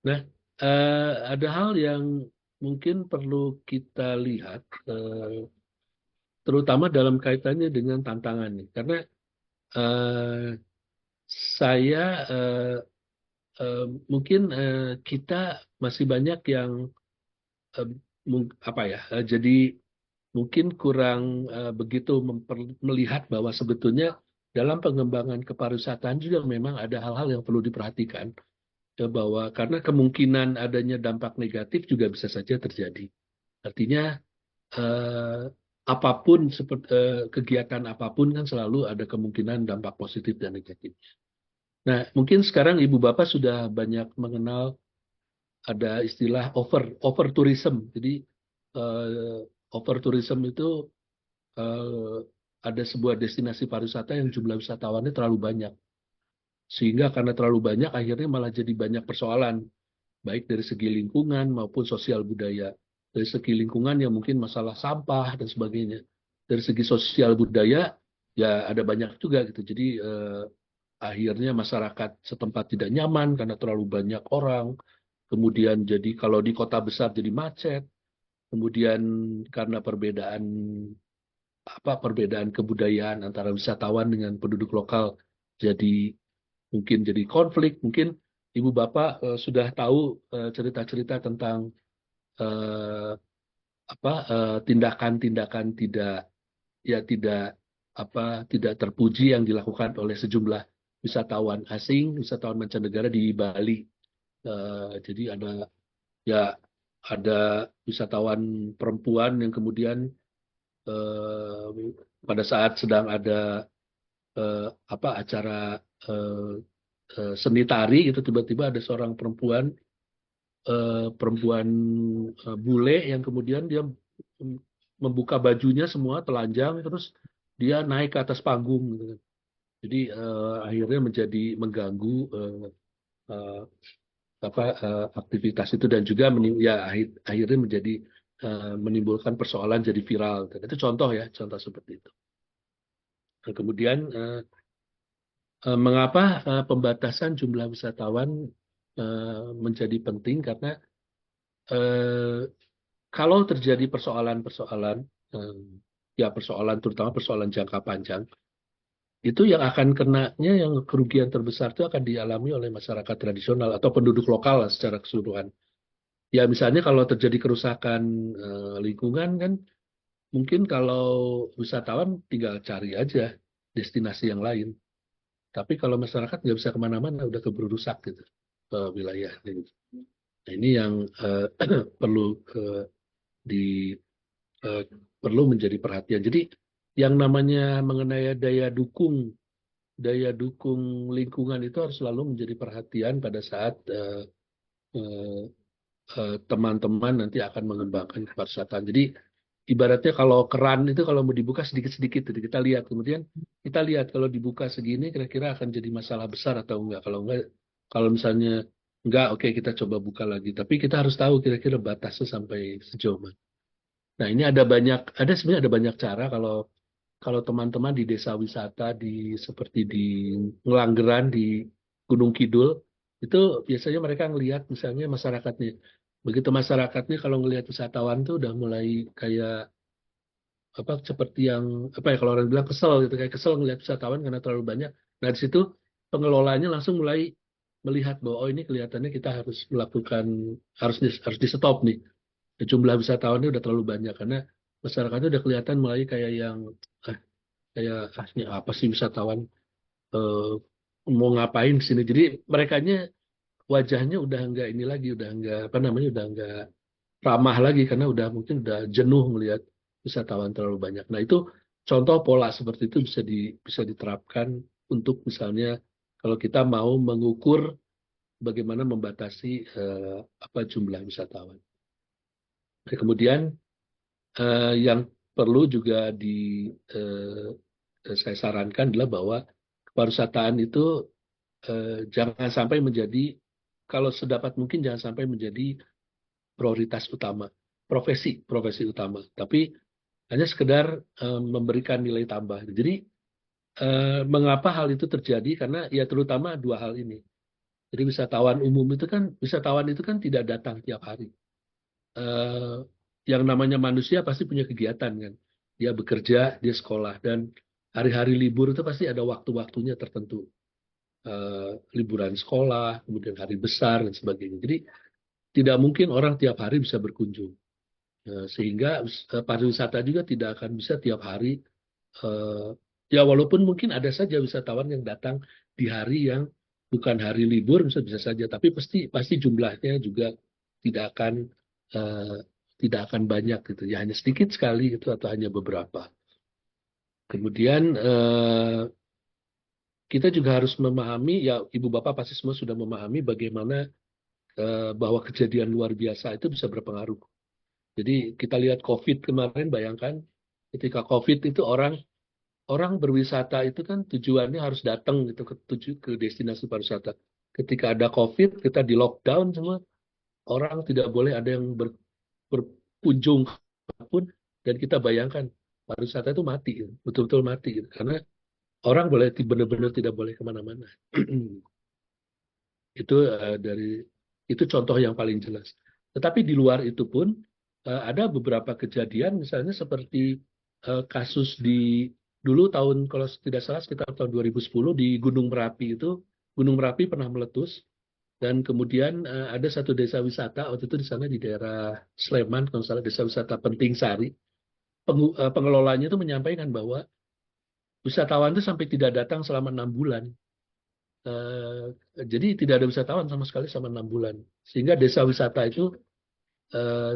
Nah, ada hal yang mungkin perlu kita lihat, terutama dalam kaitannya dengan tantangan nih. Karena eh, saya mungkin kita masih banyak yang eh, apa ya, jadi mungkin kurang begitu melihat bahwa sebetulnya dalam pengembangan kepariwisataan juga memang ada hal-hal yang perlu diperhatikan. Ya, bahwa karena kemungkinan adanya dampak negatif juga bisa saja terjadi. Artinya eh, apapun seperti kegiatan apapun kan selalu ada kemungkinan dampak positif dan negatif. Nah, mungkin sekarang ibu bapak sudah banyak mengenal ada istilah over tourism. Jadi eh, over tourism itu eh, ada sebuah destinasi pariwisata yang jumlah wisatawannya terlalu banyak. Sehingga karena terlalu banyak akhirnya malah jadi banyak persoalan baik dari segi lingkungan maupun sosial budaya. Dari segi lingkungan yang mungkin masalah sampah dan sebagainya. Dari segi sosial budaya ya ada banyak juga gitu. Jadi akhirnya masyarakat setempat tidak nyaman karena terlalu banyak orang. Kemudian jadi kalau di kota besar jadi macet. Kemudian karena perbedaan kebudayaan antara wisatawan dengan penduduk lokal jadi mungkin jadi konflik. Mungkin ibu bapak sudah tahu cerita-cerita tentang eh, tindakan-tindakan tidak apa tidak terpuji yang dilakukan oleh sejumlah wisatawan asing, wisatawan mancanegara di Bali. Jadi ya ada wisatawan perempuan yang kemudian eh, pada saat sedang ada acara eh, seni tari itu tiba-tiba ada seorang perempuan bule yang kemudian dia membuka bajunya semua telanjang terus dia naik ke atas panggung gitu kan. Jadi akhirnya menjadi mengganggu eh, aktivitas itu dan juga akhirnya menjadi menimbulkan persoalan jadi viral. Dan itu contoh ya, contoh seperti itu. Nah, kemudian mengapa pembatasan jumlah wisatawan menjadi penting karena eh, kalau terjadi persoalan-persoalan, eh, ya persoalan terutama persoalan jangka panjang, itu yang akan kenanya yang kerugian terbesar itu akan dialami oleh masyarakat tradisional atau penduduk lokal lah secara keseluruhan. Ya misalnya kalau terjadi kerusakan lingkungan kan, mungkin kalau wisatawan tinggal cari aja destinasi yang lain. Tapi kalau masyarakat nggak bisa kemana-mana, udah keburu rusak gitu wilayahnya. Gitu. Nah, ini yang perlu di eh, perlu menjadi perhatian. Jadi yang namanya mengenai daya dukung lingkungan itu harus selalu menjadi perhatian pada saat eh, teman-teman nanti akan mengembangkan kepariwisata. Jadi ibaratnya kalau keran itu kalau mau dibuka sedikit-sedikit, jadi kita lihat kemudian kita lihat kalau dibuka segini kira-kira akan jadi masalah besar atau enggak. Kalau enggak, kalau misalnya enggak, oke kita coba buka lagi. Tapi kita harus tahu kira-kira batasnya sampai sejauh mana. Nah, ini ada sebenarnya ada banyak cara kalau kalau teman-teman di desa wisata seperti di Ngelanggeran di Gunung Kidul itu biasanya mereka ngelihat misalnya masyarakatnya. Begitu masyarakatnya kalau ngelihat wisatawan tuh udah mulai kayak seperti yang apa ya kalau orang bilang kesel gitu kayak kesel ngelihat wisatawan karena terlalu banyak. Nah, di situ pengelolanya langsung mulai melihat bahwa oh ini kelihatannya kita harus melakukan harus di stop nih. Jumlah wisatawannya udah terlalu banyak karena masyarakatnya udah kelihatan mulai kayak yang ah, kayak ini apa sih wisatawan eh, mau ngapain di sini. Jadi merekanya wajahnya udah enggak ini lagi, udah enggak apa namanya, udah enggak ramah lagi karena udah mungkin udah jenuh melihat wisatawan terlalu banyak. Nah, itu contoh pola seperti itu bisa diterapkan untuk misalnya kalau kita mau mengukur bagaimana membatasi jumlah wisatawan. Nah, kemudian yang perlu juga saya sarankan adalah bahwa kepariwisataan itu jangan sampai menjadi kalau sedapat mungkin jangan sampai menjadi prioritas utama, profesi utama, tapi hanya sekedar memberikan nilai tambah. Jadi mengapa hal itu terjadi? Karena ya terutama dua hal ini. Jadi wisatawan itu kan tidak datang tiap hari. Eh, yang namanya manusia pasti punya kegiatan kan. Dia bekerja, dia sekolah, dan hari-hari libur itu pasti ada waktu-waktunya tertentu. Liburan sekolah, kemudian hari besar dan sebagainya. Jadi tidak mungkin orang tiap hari bisa berkunjung. Sehingga pariwisata juga tidak akan bisa tiap hari. eh, Ya walaupun mungkin ada saja wisatawan yang datang di hari yang bukan hari libur, bisa saja. Tapi pasti pasti jumlahnya juga tidak akan eh, tidak akan banyak gitu. Ya hanya sedikit sekali gitu atau hanya beberapa. Kemudian kita juga harus memahami, ya ibu bapak pasti semua sudah memahami bagaimana bahwa kejadian luar biasa itu bisa berpengaruh. Jadi kita lihat COVID kemarin, bayangkan ketika COVID itu orang orang berwisata itu kan tujuannya harus datang gitu ke destinasi pariwisata. Ketika ada COVID, kita di lockdown semua, orang tidak boleh ada yang berkunjung pun, dan kita bayangkan pariwisata itu mati, gitu. Betul-betul mati, gitu. Karena orang boleh benar-benar tidak boleh kemana-mana. Itu itu contoh yang paling jelas. Tetapi di luar itu pun ada beberapa kejadian, misalnya seperti kasus di dulu tahun kalau tidak salah sekitar tahun 2010 di Gunung Merapi itu, Gunung Merapi pernah meletus, dan kemudian ada satu desa wisata waktu itu di sana di daerah Sleman, kalau salah desa wisata Penting Sari. Pengelolanya itu menyampaikan bahwa wisatawan itu sampai tidak datang selama 6 bulan. Eh, jadi tidak ada wisatawan sama sekali selama 6 bulan. Sehingga desa wisata itu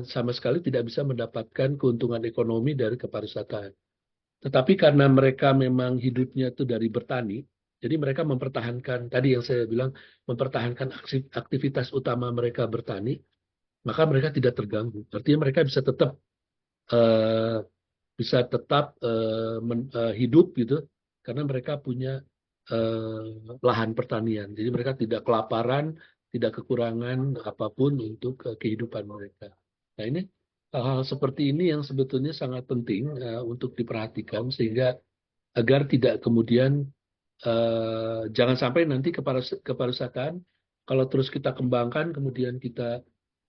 sama sekali tidak bisa mendapatkan keuntungan ekonomi dari kepariwisataan. Tetapi karena mereka memang hidupnya itu dari bertani, jadi mereka mempertahankan, tadi yang saya bilang, mempertahankan aktivitas utama mereka bertani, maka mereka tidak terganggu. Artinya mereka eh, bisa tetap hidup gitu, karena mereka punya lahan pertanian. Jadi mereka tidak kelaparan, tidak kekurangan apapun untuk kehidupan mereka. Nah ini hal-hal seperti ini yang sebetulnya sangat penting untuk diperhatikan, sehingga agar tidak kemudian jangan sampai nanti kepariwisataan kalau terus kita kembangkan, kemudian kita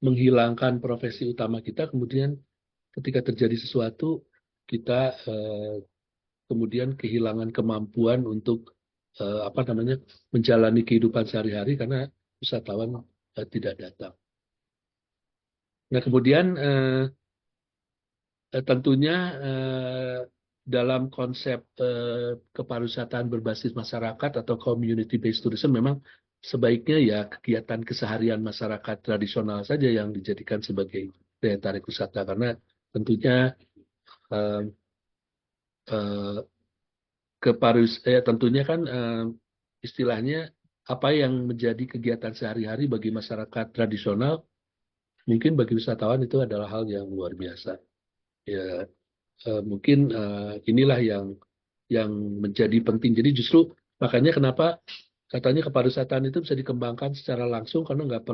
menghilangkan profesi utama kita, kemudian ketika terjadi sesuatu kita kemudian kehilangan kemampuan untuk apa namanya menjalani kehidupan sehari-hari karena wisatawan tidak datang. Nah kemudian tentunya dalam konsep kepariwisataan berbasis masyarakat atau community based tourism memang sebaiknya ya kegiatan keseharian masyarakat tradisional saja yang dijadikan sebagai daya tarik wisata, karena tentunya eh, eh, tentunya kan istilahnya apa yang menjadi kegiatan sehari-hari bagi masyarakat tradisional mungkin bagi wisatawan itu adalah hal yang luar biasa. Ya, mungkin inilah yang menjadi penting. Jadi justru makanya kenapa katanya kepariwisataan itu bisa dikembangkan secara langsung, karena nggak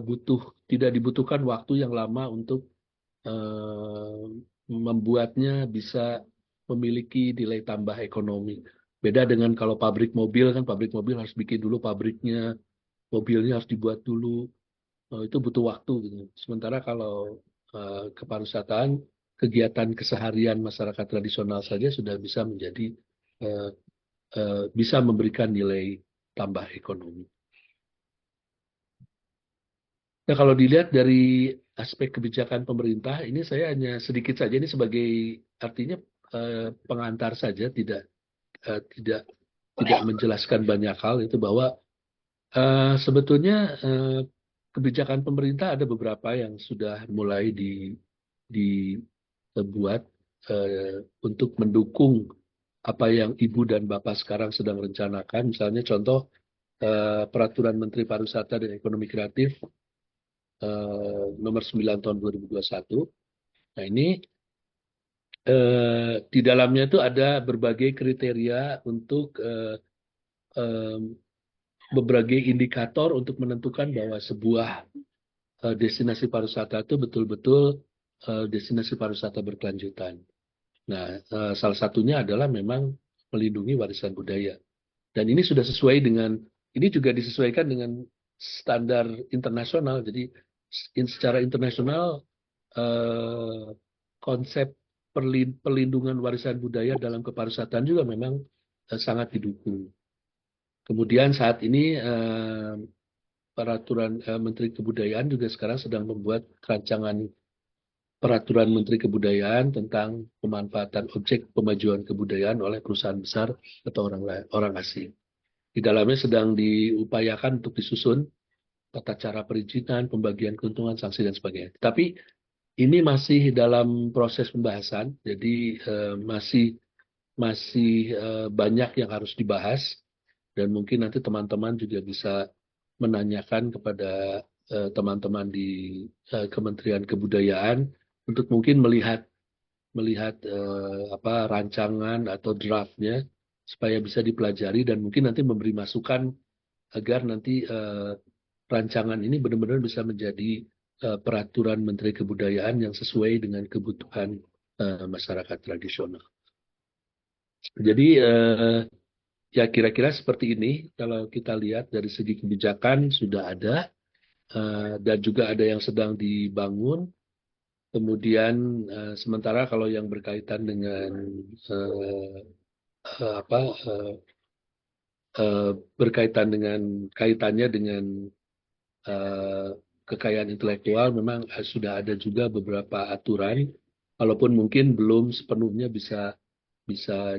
butuh tidak dibutuhkan waktu yang lama untuk eh, membuatnya bisa memiliki nilai tambah ekonomi. Beda dengan kalau pabrik mobil kan, pabrik mobil harus bikin dulu pabriknya, mobilnya harus dibuat dulu, itu butuh waktu gitu. Sementara kalau kepariwisataan, kegiatan keseharian masyarakat tradisional saja sudah bisa menjadi eh, bisa memberikan nilai tambah ekonomi. Nah, kalau dilihat dari aspek kebijakan pemerintah, ini saya hanya sedikit saja, ini sebagai artinya pengantar saja, tidak tidak menjelaskan banyak hal, itu bahwa sebetulnya kebijakan pemerintah ada beberapa yang sudah mulai dibuat untuk mendukung apa yang Ibu dan Bapak sekarang sedang rencanakan. Misalnya contoh Peraturan Menteri Pariwisata dan Ekonomi Kreatif nomor 9 tahun 2021. Nah ini di dalamnya itu ada berbagai kriteria untuk eh, berbagai indikator untuk menentukan bahwa sebuah destinasi pariwisata itu betul-betul destinasi pariwisata berkelanjutan. Nah, salah satunya adalah memang melindungi warisan budaya. Dan ini sudah sesuai dengan ini juga disesuaikan dengan standar internasional. Jadi secara internasional konsep perlindungan warisan budaya dalam kepariwisata juga memang sangat didukung. Kemudian saat ini peraturan Menteri Kebudayaan juga sekarang sedang membuat rancangan peraturan Menteri Kebudayaan tentang pemanfaatan objek pemajuan kebudayaan oleh perusahaan besar atau orang asing. Di dalamnya sedang diupayakan untuk disusun tata cara perizinan, pembagian keuntungan, sanksi dan sebagainya. Tapi ini masih dalam proses pembahasan, jadi masih banyak yang harus dibahas dan mungkin nanti teman-teman juga bisa menanyakan kepada teman-teman di Kementerian Kebudayaan untuk mungkin melihat rancangan atau draftnya supaya bisa dipelajari dan mungkin nanti memberi masukan agar nanti rancangan ini benar-benar bisa menjadi peraturan Menteri Kebudayaan yang sesuai dengan kebutuhan masyarakat tradisional. Jadi ya kira-kira seperti ini kalau kita lihat dari segi kebijakan sudah ada dan juga ada yang sedang dibangun. Kemudian sementara kalau yang berkaitan dengan apa berkaitan dengan kaitannya dengan kekayaan intelektual memang sudah ada juga beberapa aturan, walaupun mungkin belum sepenuhnya bisa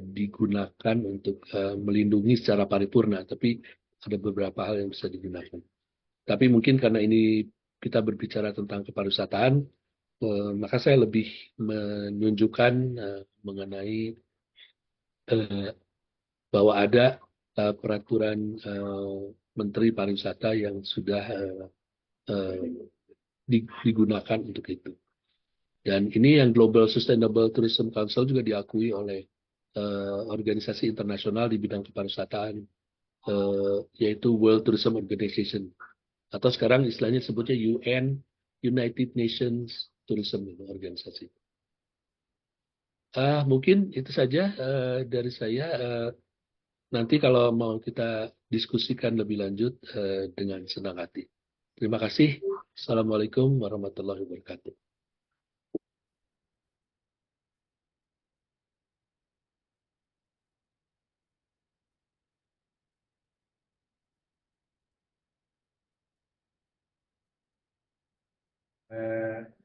digunakan untuk melindungi secara paripurna, tapi ada beberapa hal yang bisa digunakan. Tapi mungkin karena ini kita berbicara tentang kepariwisataan, maka saya lebih menunjukkan mengenai bahwa ada peraturan Menteri Pariwisata yang sudah digunakan untuk itu. Dan ini yang Global Sustainable Tourism Council juga diakui oleh organisasi internasional di bidang kepariwisataan, yaitu World Tourism Organization. Atau sekarang istilahnya sebutnya UN, United Nations Tourism Organisasi. Mungkin itu saja dari saya. Nanti kalau mau kita diskusikan lebih lanjut dengan senang hati. Terima kasih. Assalamualaikum warahmatullahi wabarakatuh.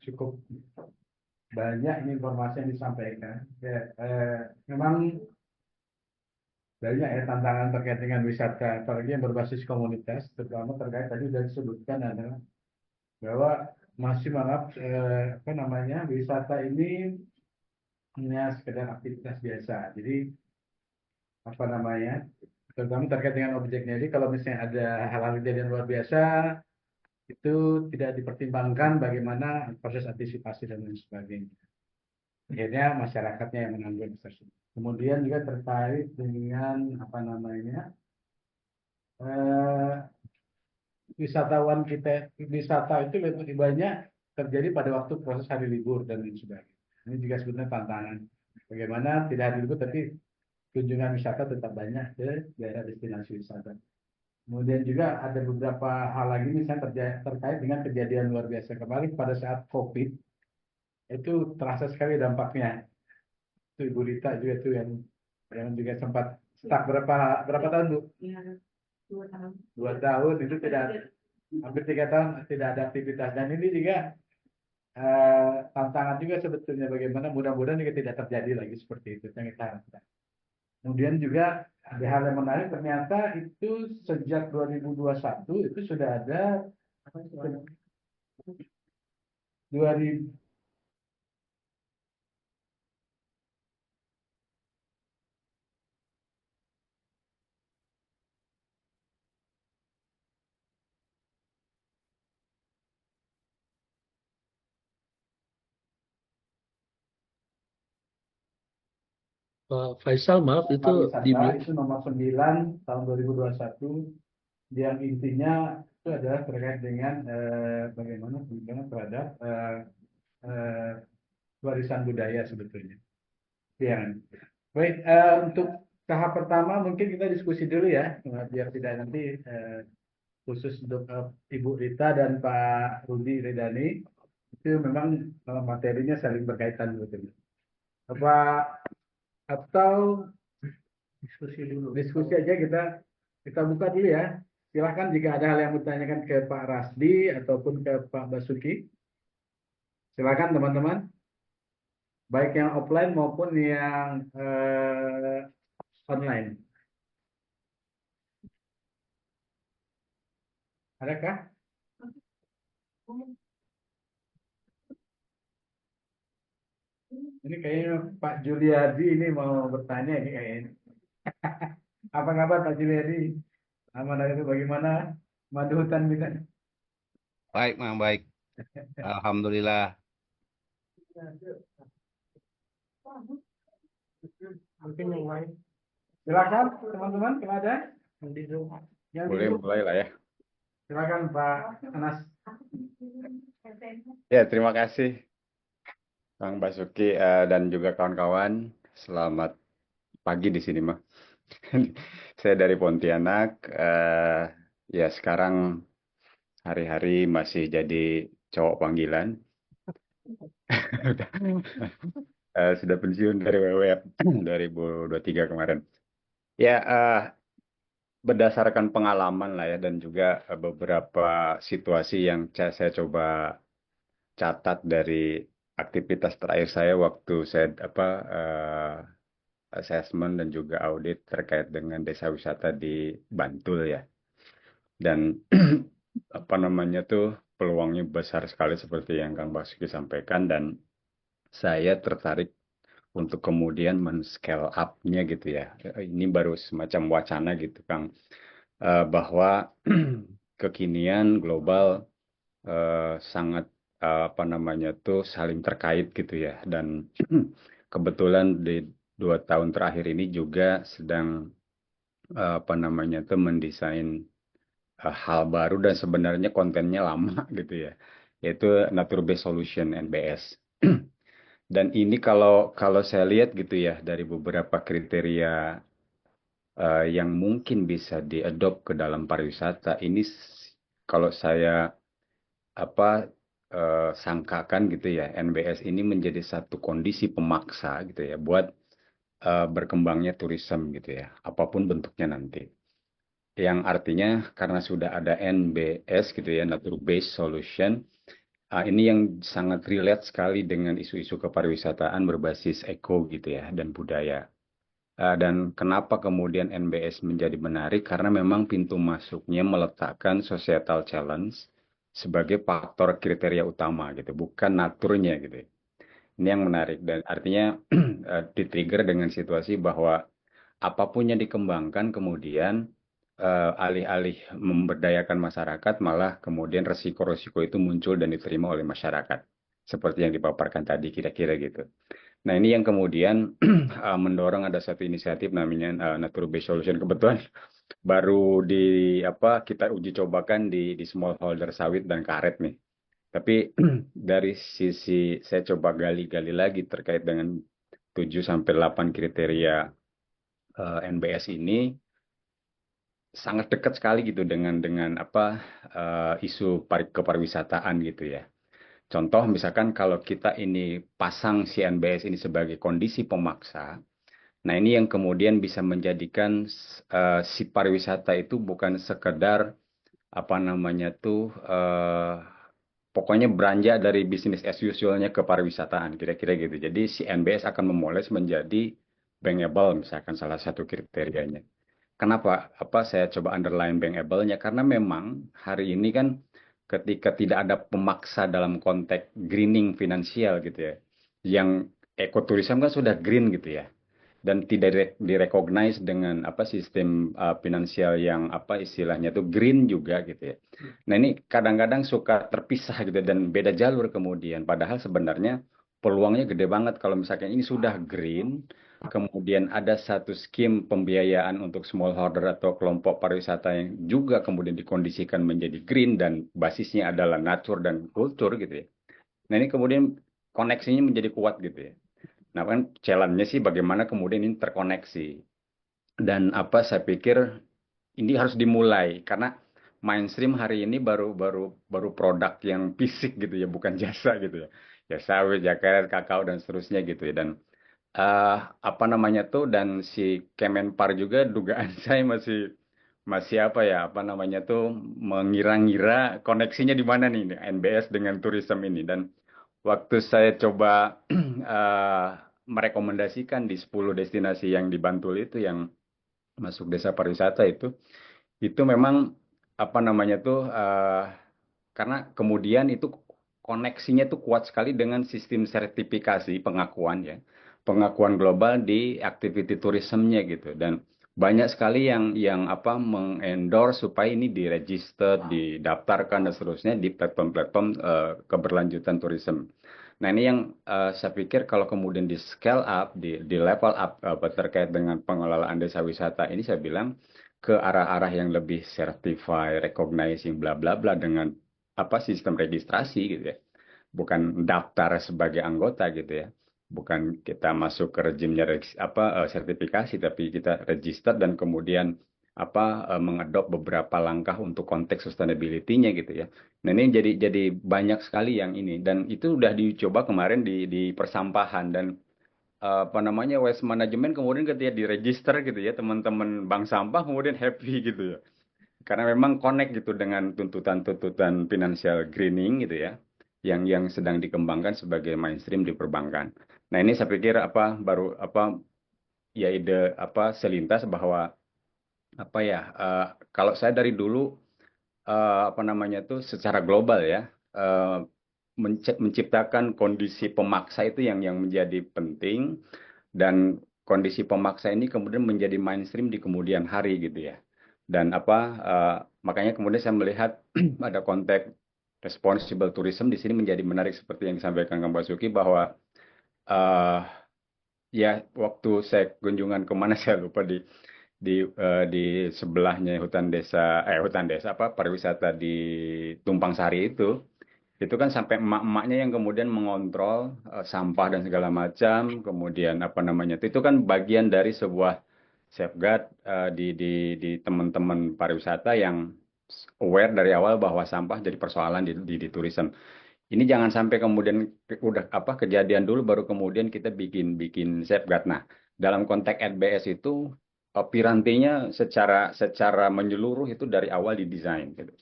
Cukup banyak informasi yang disampaikan. Ya, memang banyak ya tantangan terkait dengan wisata, apalagi yang berbasis komunitas, terutama terkait tadi sudah disebutkan adalah bahwa masih maaf wisata ini hanya sekedar aktivitas biasa. Jadi terutama terkait dengan objeknya. Jadi kalau misalnya ada hal-hal kejadian luar biasa, itu tidak dipertimbangkan bagaimana proses antisipasi dan lain sebagainya. Akhirnya masyarakatnya yang menanggung tersebut. Kemudian juga terkait dengan wisatawan kita, wisata itu lebih banyak terjadi pada waktu proses hari libur dan lain sebagainya. Ini juga sebenarnya tantangan. Bagaimana tidak hari libur tapi kunjungan wisata tetap banyak ke daerah destinasi wisata. Kemudian juga ada beberapa hal lagi misalnya terkait dengan kejadian luar biasa kemarin pada saat COVID itu terasa sekali dampaknya. Itu Ibu Rita juga tuh yang juga sempat stuck berapa tahun Bu? Ya, 2 tahun. 2 tahun itu tidak hampir 3 tahun tidak ada aktivitas dan ini juga tantangan juga sebetulnya bagaimana mudah-mudahan juga tidak terjadi lagi seperti itu yang kita harapkan. Kemudian juga ada hal yang menarik ternyata itu sejak 2021 itu sudah ada 2000 Pak Faisal, maaf itu di wisata mute. itu nomor 9 tahun 2021 yang intinya itu adalah terkait dengan bagaimana perlindungan terhadap warisan budaya sebetulnya. Ya. Baik, untuk tahap pertama mungkin kita diskusi dulu ya, biar tidak nanti khusus untuk Ibu Rita dan Pak Rudi Redani itu memang materinya saling berkaitan sebetulnya. Apa atau diskusi aja kita buka dulu ya. Silahkan jika ada hal yang mau ditanyakan ke Pak Rasdi ataupun ke Pak Basuki. Silakan teman-teman, baik yang offline maupun yang online. Adakah? Ini kayaknya Pak Juliadi ini mau bertanya ini kayaknya. Apa kabar Pak Juliadi? Aman itu bagaimana? Madu hutan kita. Baik, Mang, baik. Alhamdulillah. Mungkin yang lain. Silakan teman-teman kalau ada yang Boleh mulai lah ya. silakan Pak Anas. Ya, terima kasih Bang Basuki dan juga kawan-kawan. Selamat pagi di sini, Mah. Saya dari Pontianak. Ya, sekarang hari-hari masih jadi cowok panggilan. Sudah pensiun dari WWF 2023 kemarin. Ya, berdasarkan pengalaman lah ya dan juga beberapa situasi yang saya coba catat dari aktivitas terakhir saya waktu saya assessment dan juga audit terkait dengan desa wisata di Bantul ya. Dan apa namanya tuh peluangnya besar sekali seperti yang Kang Basuki sampaikan dan saya tertarik untuk kemudian men-scale up-nya gitu ya. Ini baru semacam wacana gitu Kang. Bahwa kekinian global sangat apa namanya tuh saling terkait gitu ya dan kebetulan di 2 tahun terakhir ini juga sedang apa namanya tuh mendesain hal baru dan sebenarnya kontennya lama gitu ya yaitu Nature Based Solution NBS dan ini kalau kalau saya lihat gitu ya dari beberapa kriteria yang mungkin bisa diadopt ke dalam pariwisata ini kalau saya apa sangkakan gitu ya NBS ini menjadi satu kondisi pemaksa gitu ya buat berkembangnya tourism gitu ya apapun bentuknya nanti yang artinya karena sudah ada NBS gitu ya Nature Based Solution ini yang sangat relate sekali dengan isu-isu kepariwisataan berbasis eko gitu ya dan budaya. Dan kenapa kemudian NBS menjadi menarik? Karena memang pintu masuknya meletakkan societal challenge sebagai faktor kriteria utama gitu, bukan naturnya gitu. Ini yang menarik dan artinya di-trigger dengan situasi bahwa apapun yang dikembangkan kemudian alih-alih memberdayakan masyarakat malah kemudian resiko-resiko itu muncul dan diterima oleh masyarakat. Seperti yang dipaparkan tadi kira-kira gitu. Nah, ini yang kemudian mendorong ada satu inisiatif namanya Nature Based Solution. Kebetulan baru di apa kita uji cobakan di smallholder sawit dan karet nih. Tapi dari sisi saya coba gali-gali lagi terkait dengan 7 sampai 8 kriteria NBS ini sangat dekat sekali gitu dengan apa isu kepariwisataan gitu ya. Contoh misalkan kalau kita ini pasang si NBS ini sebagai kondisi pemaksa, nah ini yang kemudian bisa menjadikan si pariwisata itu bukan sekedar apa namanya tuh pokoknya beranjak dari bisnis as usual-nya ke pariwisataan kira-kira gitu. Jadi si NBS akan memoles menjadi bankable misalkan salah satu kriterianya. Kenapa? Apa saya coba underline bankable-nya? Karena memang hari ini kan ketika tidak ada pemaksa dalam konteks greening finansial gitu ya, yang ekoturism kan sudah green gitu ya, dan tidak direcognize dengan apa sistem finansial yang apa istilahnya itu green juga gitu ya. Nah ini kadang-kadang suka terpisah gitu dan beda jalur kemudian. Padahal sebenarnya peluangnya gede banget kalau misalkan ini sudah green, kemudian ada satu skim pembiayaan untuk smallholder atau kelompok pariwisata yang juga kemudian dikondisikan menjadi green dan basisnya adalah nature dan kultur gitu ya. Nah ini kemudian koneksinya menjadi kuat gitu ya. Nah kan challenge-nya sih bagaimana kemudian ini terkoneksi. Dan apa saya pikir ini harus dimulai karena mainstream hari ini baru produk yang fisik gitu ya, bukan jasa gitu ya. Ya sawit, ya karet, kakao dan seterusnya gitu ya. Dan apa namanya tuh, dan si Kemenpar juga dugaan saya masih masih apa namanya tuh mengira-ngira koneksinya di mana nih NBS dengan tourism ini. Dan waktu saya coba merekomendasikan di 10 destinasi yang di Bantul itu yang masuk desa pariwisata itu memang apa namanya tuh karena kemudian itu koneksinya tuh kuat sekali dengan sistem sertifikasi pengakuan ya, pengakuan global di activity tourismnya gitu. Dan banyak sekali yang apa mengendorse supaya ini diregister, didaftarkan dan seterusnya di platform-platform keberlanjutan tourism. Nah, ini yang saya pikir kalau kemudian di scale up, di level up terkait dengan pengelolaan desa wisata ini, saya bilang ke arah-arah yang lebih certified, recognizing, bla bla bla, dengan apa sistem registrasi gitu ya. Bukan daftar sebagai anggota gitu ya. Bukan kita masuk ke rejimnya sertifikasi, tapi kita register dan kemudian mengadop beberapa langkah untuk konteks sustainability-nya gitu ya. Nah, ini jadi banyak sekali yang ini, dan itu udah dicoba kemarin di persampahan. Dan apa namanya waste management kemudian ketika diregister gitu ya, teman-teman bank sampah kemudian happy gitu ya, karena memang connect gitu dengan tuntutan-tuntutan financial greening gitu ya, yang sedang dikembangkan sebagai mainstream di perbankan. Nah, ini saya pikir baru ya ide selintas bahwa kalau saya dari dulu apa namanya tuh secara global ya, eh, menciptakan kondisi pemaksa itu yang menjadi penting, dan kondisi pemaksa ini kemudian menjadi mainstream di kemudian hari gitu ya. Dan makanya kemudian saya melihat ada konteks responsible tourism di sini menjadi menarik seperti yang disampaikan Kang Basuki, bahwa eh, ya waktu saya kunjungan kemana saya lupa, di sebelahnya hutan desa pariwisata di Tumpang Sari itu kan sampai emak-emaknya yang kemudian mengontrol sampah dan segala macam, kemudian apa namanya itu kan bagian dari sebuah safeguard di teman-teman pariwisata yang aware dari awal bahwa sampah jadi persoalan di tourism. Ini jangan sampai kemudian udah kejadian dulu baru kemudian kita bikin bikin safeguard. Nah, dalam konteks NBS itu pirantinya secara menyeluruh itu dari awal didesain gitu.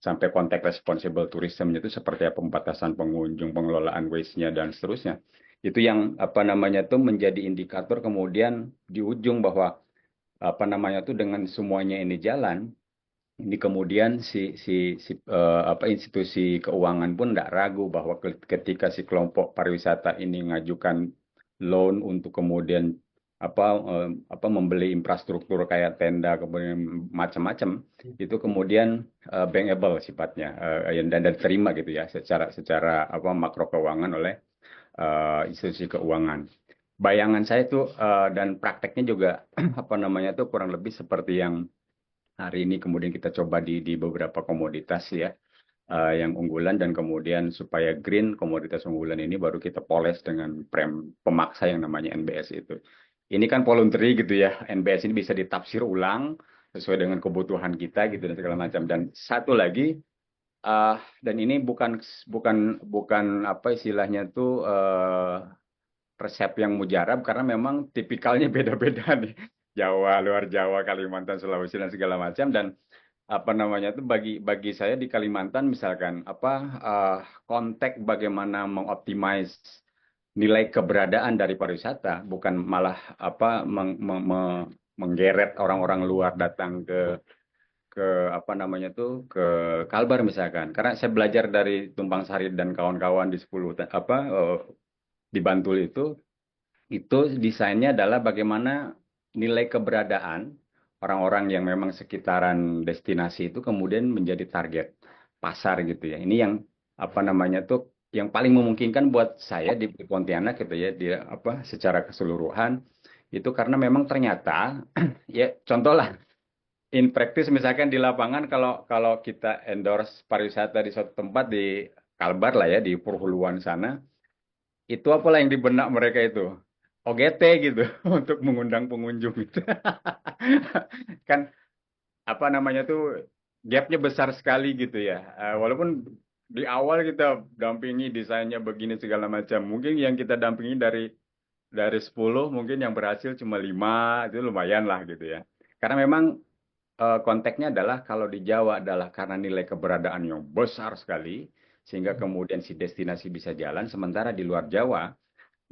Sampai konteks responsible tourism itu seperti apa, pembatasan pengunjung, pengelolaan waste-nya dan seterusnya. Itu yang apa namanya tuh menjadi indikator kemudian di ujung bahwa apa namanya tuh dengan semuanya ini jalan, ini kemudian institusi keuangan pun tidak ragu bahwa ketika si kelompok pariwisata ini mengajukan loan untuk kemudian membeli infrastruktur kayak tenda kemudian macam-macam, itu kemudian bankable sifatnya, dan diterima gitu ya secara makro keuangan oleh institusi keuangan. Bayangan saya itu dan prakteknya juga apa namanya tuh kurang lebih seperti yang hari ini kemudian kita coba di beberapa komoditas ya, yang unggulan, dan kemudian supaya green komoditas unggulan ini baru kita poles dengan prem pemaksa yang namanya NBS itu. Ini kan voluntary gitu ya. NBS ini bisa ditafsir ulang sesuai dengan kebutuhan kita gitu dan segala macam. Dan satu lagi, dan ini bukan bukan bukan apa istilahnya tuh resep yang mujarab, karena memang tipikalnya beda-beda nih. Jawa, luar Jawa, Kalimantan, Sulawesi dan segala macam. Dan apa namanya itu bagi bagi saya di Kalimantan misalkan konteks bagaimana mengoptimize nilai keberadaan dari pariwisata, bukan malah menggeret orang-orang luar datang ke apa namanya tuh ke Kalbar misalkan. Karena saya belajar dari Tumpang Sari dan kawan-kawan di 10 di Bantul itu desainnya adalah bagaimana nilai keberadaan orang-orang yang memang sekitaran destinasi itu kemudian menjadi target pasar gitu ya. Ini yang apa namanya tuh yang paling memungkinkan buat saya di Pontianak gitu ya, di secara keseluruhan itu, karena memang ternyata ya contoh lah in practice misalkan di lapangan, kalau kalau kita endorse pariwisata di suatu tempat di Kalbar lah ya, di perhuluan sana, itu apalah yang di benak mereka itu. OGT gitu untuk mengundang pengunjung itu. Kan apa namanya tuh gapnya besar sekali gitu ya. Walaupun di awal kita dampingi desainnya begini segala macam. Mungkin yang kita dampingi dari 10 mungkin yang berhasil cuma 5 itu lumayan lah gitu ya. Karena memang konteksnya adalah kalau di Jawa adalah karena nilai keberadaan yang besar sekali sehingga kemudian si destinasi bisa jalan. Sementara di luar Jawa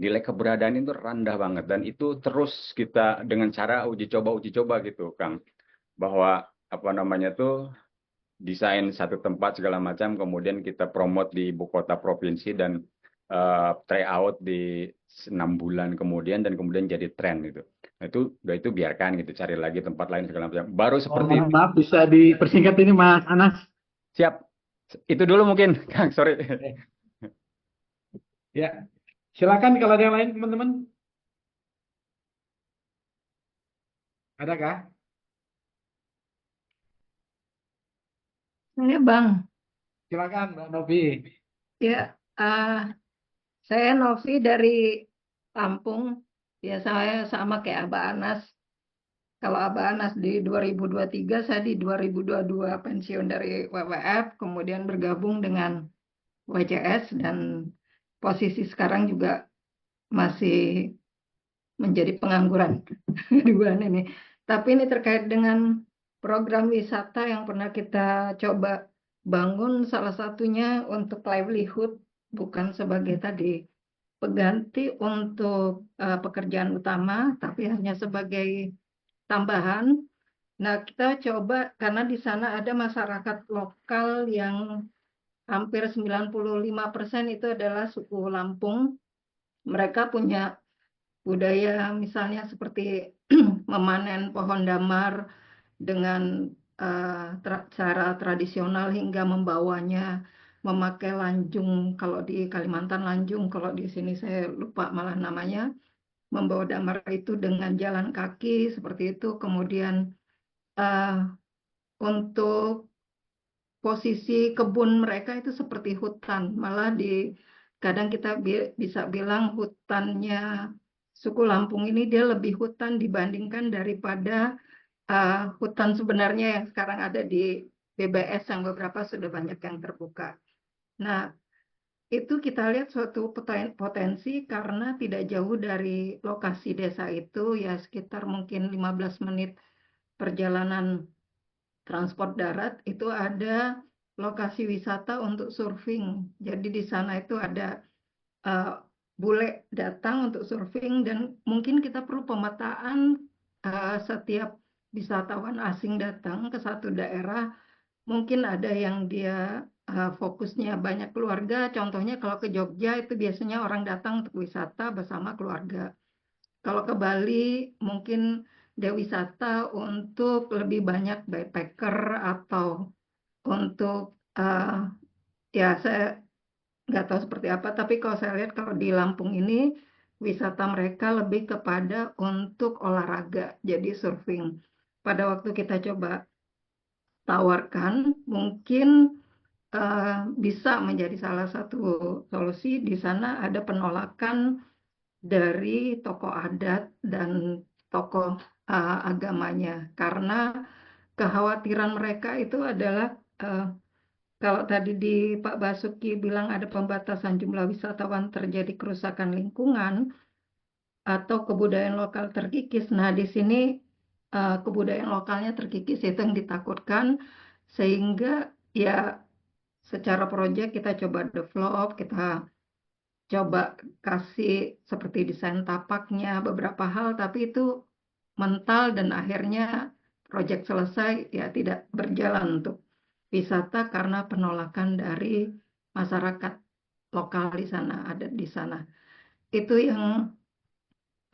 nilai keberadaan itu rendah banget dan itu terus kita dengan cara uji coba gitu Kang, bahwa apa namanya tuh desain satu tempat segala macam kemudian kita promote di ibu kota provinsi dan try out di 6 bulan kemudian dan kemudian jadi tren gitu. Nah, itu biarkan gitu cari lagi tempat lain segala macam baru Oh, seperti itu. maaf, bisa dipersingkat ini Mas Anas. Siap, itu dulu mungkin Kang, sorry. Eh, Ya, silakan kalau ada yang lain teman-teman. Adakah? Saya Bang, Silakan Mbak Novi. ya saya Novi dari Lampung. Ya saya sama kayak Abah Anas. Kalau Abah Anas di 2023, saya di 2022 pensiun dari WWF, kemudian bergabung dengan WCS dan posisi sekarang juga masih menjadi pengangguran dua ini. Tapi ini terkait dengan program wisata yang pernah kita coba bangun, salah satunya untuk livelihood, bukan sebagai tadi pengganti untuk pekerjaan utama, tapi hanya sebagai tambahan. Nah, kita coba karena di sana ada masyarakat lokal yang hampir 95% itu adalah suku Lampung. Mereka punya budaya misalnya seperti memanen pohon damar dengan cara tradisional hingga membawanya memakai lanjung. Kalau di Kalimantan lanjung, kalau di sini saya lupa malah namanya. Membawa damar itu dengan jalan kaki seperti itu. Kemudian untuk posisi kebun mereka itu seperti hutan. Malah kadang kita bisa bilang hutannya suku Lampung ini dia lebih hutan dibandingkan daripada hutan sebenarnya yang sekarang ada di BBS yang beberapa sudah banyak yang terbuka. Nah, itu kita lihat suatu potensi karena tidak jauh dari lokasi desa itu, ya sekitar mungkin 15 menit perjalanan transport darat, itu ada lokasi wisata untuk surfing. Jadi di sana itu ada bule datang untuk surfing dan mungkin kita perlu pemetaan setiap wisatawan asing datang ke satu daerah, mungkin ada yang dia fokusnya banyak keluarga. Contohnya kalau ke Jogja itu biasanya orang datang untuk wisata bersama keluarga. Kalau ke Bali mungkin dia wisata untuk lebih banyak backpacker atau untuk ya saya nggak tahu seperti apa. Tapi kalau saya lihat kalau di Lampung ini wisata mereka lebih kepada untuk olahraga, jadi surfing. Pada waktu kita coba tawarkan, mungkin bisa menjadi salah satu solusi. Di sana ada penolakan dari tokoh adat dan tokoh agamanya karena kekhawatiran mereka itu adalah kalau tadi Pak Basuki bilang ada pembatasan jumlah wisatawan terjadi kerusakan lingkungan atau kebudayaan lokal terkikis. Nah, di sini kebudayaan lokalnya terkikis itu yang ditakutkan sehingga ya secara proyek kita coba develop, kita coba kasih seperti desain tapaknya, beberapa hal, tapi itu mental dan akhirnya proyek selesai ya tidak berjalan untuk wisata karena penolakan dari masyarakat lokal di sana, ada di sana. Itu yang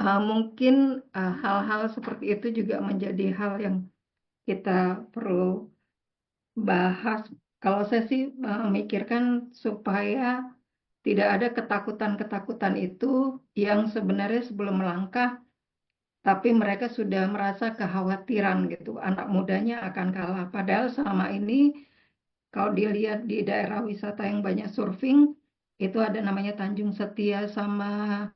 mungkin hal-hal seperti itu juga menjadi hal yang kita perlu bahas. Kalau saya sih memikirkan supaya tidak ada ketakutan-ketakutan itu yang sebenarnya sebelum melangkah, tapi mereka sudah merasa kekhawatiran gitu. Anak mudanya akan kalah. Padahal selama ini kalau dilihat di daerah wisata yang banyak surfing, itu ada namanya Tanjung Setia sama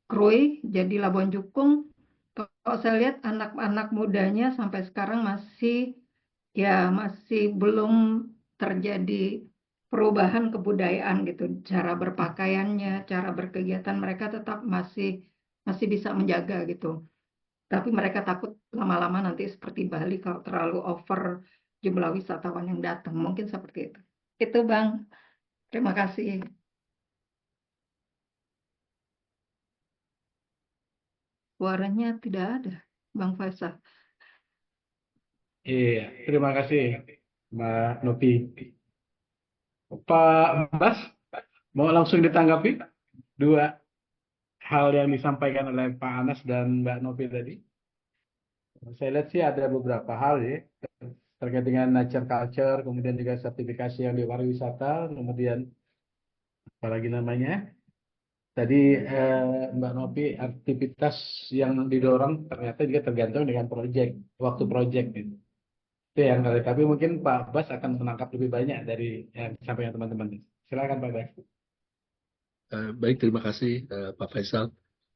Krui, jadi Labuan Jukung. Kalau saya lihat anak-anak mudanya sampai sekarang masih belum terjadi perubahan kebudayaan gitu. Cara berpakaiannya, cara berkegiatan mereka tetap masih masih bisa menjaga gitu. Tapi mereka takut lama-lama nanti seperti Bali kalau terlalu over jumlah wisatawan yang datang. Mungkin seperti itu. Itu Bang. Terima kasih. Suaranya tidak ada, Bang Faisal. Iya, terima kasih Mbak Novi. Pak Bas, mau langsung ditanggapi dua hal yang disampaikan oleh Pak Anas dan Mbak Novi tadi? Saya lihat sih ada beberapa hal ya terkait dengan nature culture, kemudian juga sertifikasi yang di pariwisata, kemudian apalagi namanya tadi Mbak Novi aktivitas yang didorong ternyata juga tergantung dengan waktu proyek gitu. Itu yang kali. Tapi mungkin Pak Bas akan menangkap lebih banyak dari yang disampaikan teman-teman. Silakan Pak Bas. Baik, terima kasih Pak Faisal.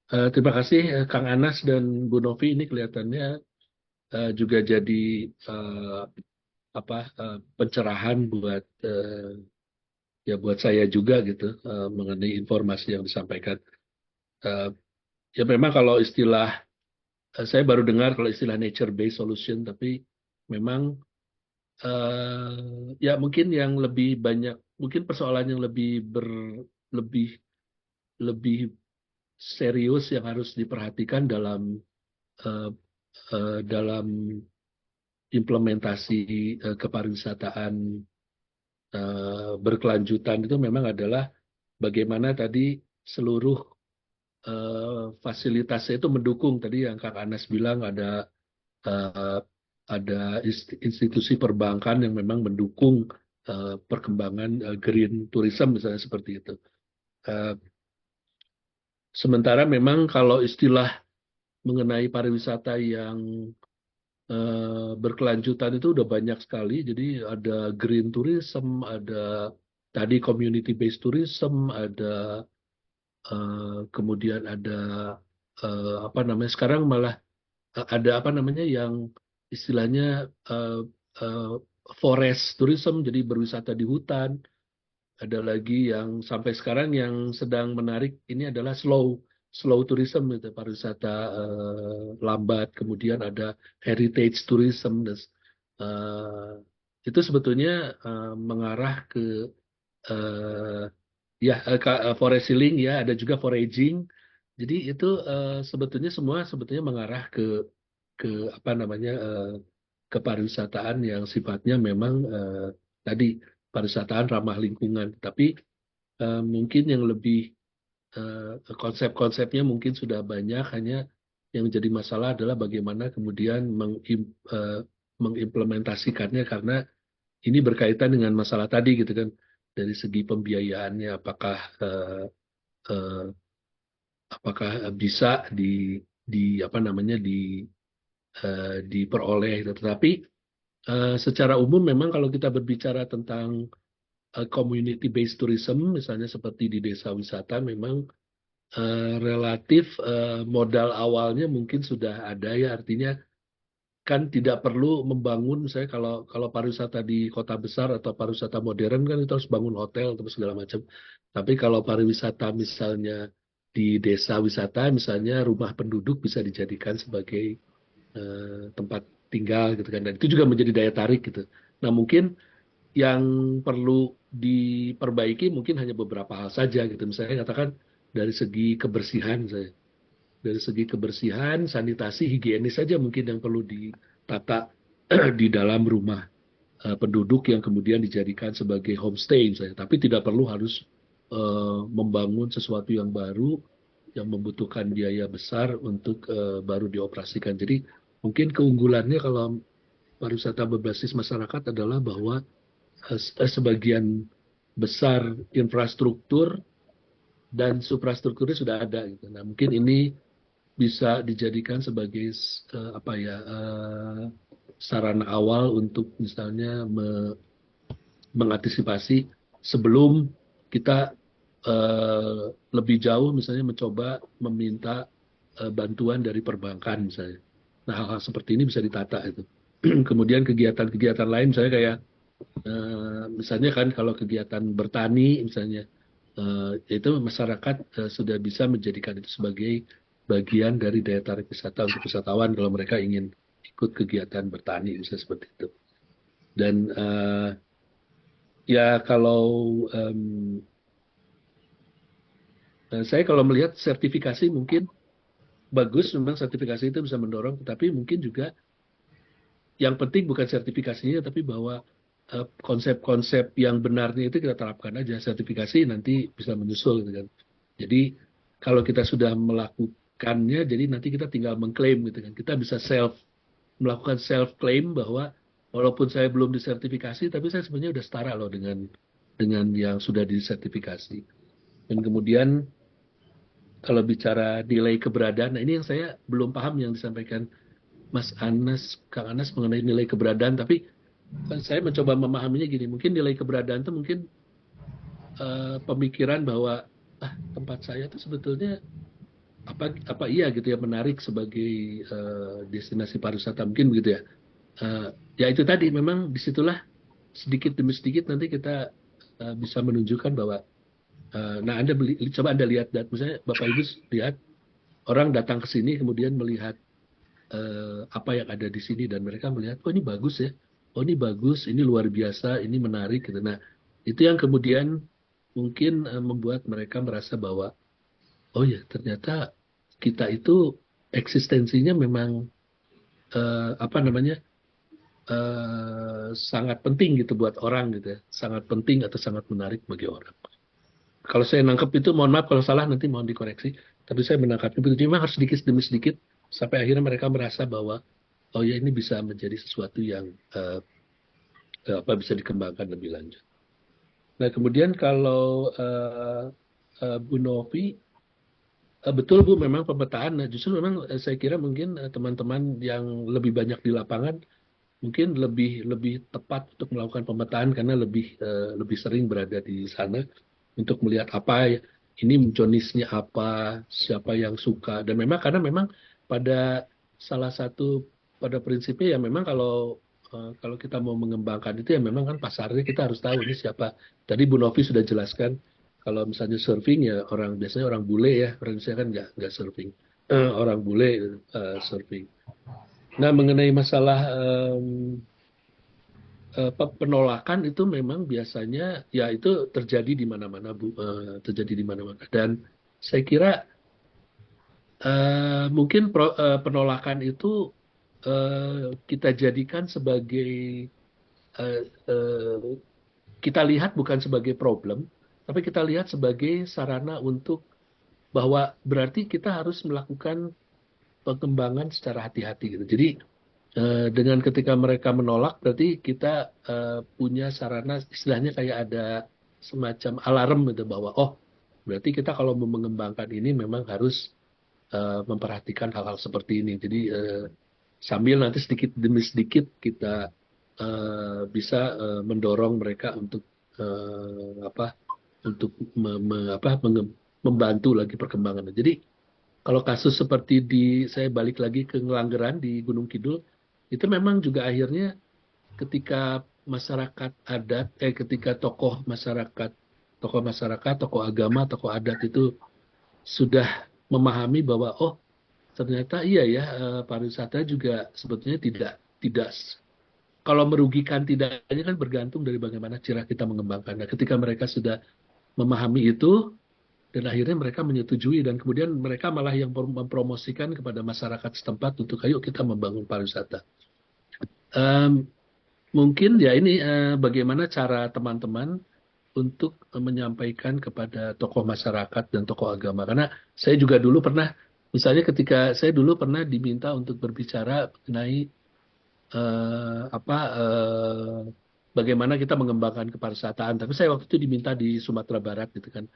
Terima kasih Kang Anas dan Bu Novi, ini kelihatannya juga jadi pencerahan buat saya juga gitu mengenai informasi yang disampaikan. Ya memang kalau saya baru dengar kalau istilah nature based solution, tapi memang ya mungkin yang lebih banyak, mungkin persoalan yang lebih lebih serius yang harus diperhatikan eh, dalam implementasi kepariwisataan berkelanjutan itu memang adalah bagaimana tadi seluruh fasilitasnya itu mendukung. Tadi yang Kang Anas bilang eh, ada institusi perbankan yang memang mendukung perkembangan green tourism misalnya seperti itu. Eh, Sementara memang kalau istilah mengenai pariwisata yang berkelanjutan itu udah banyak sekali. Jadi ada green tourism, ada tadi community based tourism, ada kemudian ada apa namanya sekarang malah ada apa namanya yang istilahnya uh, uh, forest tourism, jadi berwisata di hutan. Ada lagi yang sampai sekarang yang sedang menarik ini adalah slow tourism, itu pariwisata lambat. Kemudian ada heritage tourism. Uh, itu sebetulnya mengarah ke uh, forest healing, ya, ada juga foraging. Jadi itu sebetulnya mengarah ke apa namanya kepariwisataan yang sifatnya memang tadi pariwisataan ramah lingkungan. Tapi mungkin yang lebih konsep-konsepnya mungkin sudah banyak, hanya yang menjadi masalah adalah bagaimana kemudian mengimplementasikannya, karena ini berkaitan dengan masalah tadi gitu kan, dari segi pembiayaannya eh, apakah bisa di apa namanya diperoleh. Tetapi secara umum memang kalau kita berbicara tentang community based tourism misalnya seperti di desa wisata, memang relatif modal awalnya mungkin sudah ada, ya, artinya kan tidak perlu membangun, misalnya kalau pariwisata di kota besar atau pariwisata modern kan itu harus bangun hotel atau segala macam. Tapi kalau pariwisata misalnya di desa wisata, misalnya rumah penduduk bisa dijadikan sebagai tempat tinggal gitu kan, dan itu juga menjadi daya tarik gitu. Nah mungkin yang perlu diperbaiki mungkin hanya beberapa hal saja gitu, misalnya katakan dari segi kebersihan, misalnya dari segi kebersihan, sanitasi, higienis saja mungkin yang perlu ditata di dalam rumah penduduk yang kemudian dijadikan sebagai homestay misalnya. Tapi tidak perlu harus membangun sesuatu yang baru yang membutuhkan biaya besar untuk baru dioperasikan. Jadi mungkin keunggulannya kalau pariwisata berbasis masyarakat adalah bahwa sebagian besar infrastruktur dan suprastrukturnya sudah ada gitu. Nah, mungkin ini bisa dijadikan sebagai sarana awal untuk misalnya mengantisipasi sebelum kita lebih jauh misalnya mencoba meminta bantuan dari perbankan misalnya. Nah, hal-hal seperti ini bisa ditata itu. Kemudian kegiatan-kegiatan lain misalnya kayak misalnya kan kalau kegiatan bertani misalnya itu masyarakat sudah bisa menjadikan itu sebagai bagian dari daya tarik wisata untuk wisatawan kalau mereka ingin ikut kegiatan bertani misalnya seperti itu. Dan ya kalau saya kalau melihat sertifikasi mungkin bagus, memang sertifikasi itu bisa mendorong, tetapi mungkin juga yang penting bukan sertifikasinya, tapi bahwa konsep-konsep yang benarnya itu kita terapkan aja. Sertifikasi nanti bisa menyusul, gitu kan. Jadi kalau kita sudah melakukannya, jadi nanti kita tinggal mengklaim, gitu kan. Kita bisa melakukan self claim bahwa walaupun saya belum disertifikasi, tapi saya sebenarnya udah setara loh dengan yang sudah disertifikasi. Dan kemudian kalau bicara nilai keberadaan, nah ini yang saya belum paham yang disampaikan Kang Anas mengenai nilai keberadaan, tapi saya mencoba memahaminya gini, mungkin nilai keberadaan itu mungkin pemikiran bahwa tempat saya itu sebetulnya apa iya gitu ya menarik sebagai destinasi pariwisata mungkin begitu ya. Ya itu tadi memang disitulah sedikit demi sedikit nanti kita bisa menunjukkan bahwa nah coba Anda lihat, misalnya Bapak Ibu lihat orang datang ke sini kemudian melihat apa yang ada di sini dan mereka melihat, oh ini bagus ya, oh ini bagus, ini luar biasa, ini menarik gitu. Nah itu yang kemudian mungkin membuat mereka merasa bahwa oh ya ternyata kita itu eksistensinya memang apa namanya sangat penting gitu buat orang gitu ya, sangat penting atau sangat menarik bagi orang. Kalau saya nangkep itu, mohon maaf kalau salah nanti mohon dikoreksi, tapi saya menangkapnya begitu. Memang harus sedikit demi sedikit sampai akhirnya mereka merasa bahwa oh ya ini bisa menjadi sesuatu yang bisa dikembangkan lebih lanjut. Nah kemudian kalau Bu Novi, betul Bu, memang pemetaan. Nah, justru memang saya kira mungkin teman-teman yang lebih banyak di lapangan mungkin lebih tepat untuk melakukan pemetaan karena lebih sering berada di sana untuk melihat apa ini jenisnya apa, siapa yang suka, dan memang karena memang pada pada prinsipnya ya memang kalau kita mau mengembangkan itu ya memang kan pasarnya kita harus tahu ini siapa. Tadi Bu Novi sudah jelaskan kalau misalnya surfing ya biasanya orang bule ya, orang Indonesia kan nggak surfing, orang bule surfing. Nah mengenai masalah penolakan itu memang biasanya ya itu terjadi di mana-mana Bu, terjadi di mana-mana. Dan saya kira mungkin penolakan itu kita jadikan sebagai kita lihat bukan sebagai problem, tapi kita lihat sebagai sarana untuk bahwa berarti kita harus melakukan pengembangan secara hati-hati gitu. Jadi dengan ketika mereka menolak, berarti kita punya sarana istilahnya kayak ada semacam alarm gitu bahwa oh berarti kita kalau mau mengembangkan ini memang harus memperhatikan hal-hal seperti ini. Jadi sambil nanti sedikit demi sedikit kita bisa mendorong mereka untuk membantu lagi perkembangan. Jadi kalau kasus seperti saya balik lagi ke Ngelanggeran di Gunung Kidul, itu memang juga akhirnya ketika masyarakat adat, ketika tokoh masyarakat, tokoh agama, tokoh adat itu sudah memahami bahwa oh ternyata iya ya pariwisata juga sebetulnya tidak kalau merugikan tidaknya kan bergantung dari bagaimana cara kita mengembangkan. Nah, ketika mereka sudah memahami itu, dan akhirnya mereka menyetujui dan kemudian mereka malah yang mempromosikan kepada masyarakat setempat untuk ayo kita membangun pariwisata. Mungkin ya ini bagaimana cara teman-teman untuk menyampaikan kepada tokoh masyarakat dan tokoh agama. Karena saya juga dulu pernah, misalnya ketika saya dulu pernah diminta untuk berbicara mengenai bagaimana kita mengembangkan kepariwisataan. Tapi saya waktu itu diminta di Sumatera Barat gitu kan.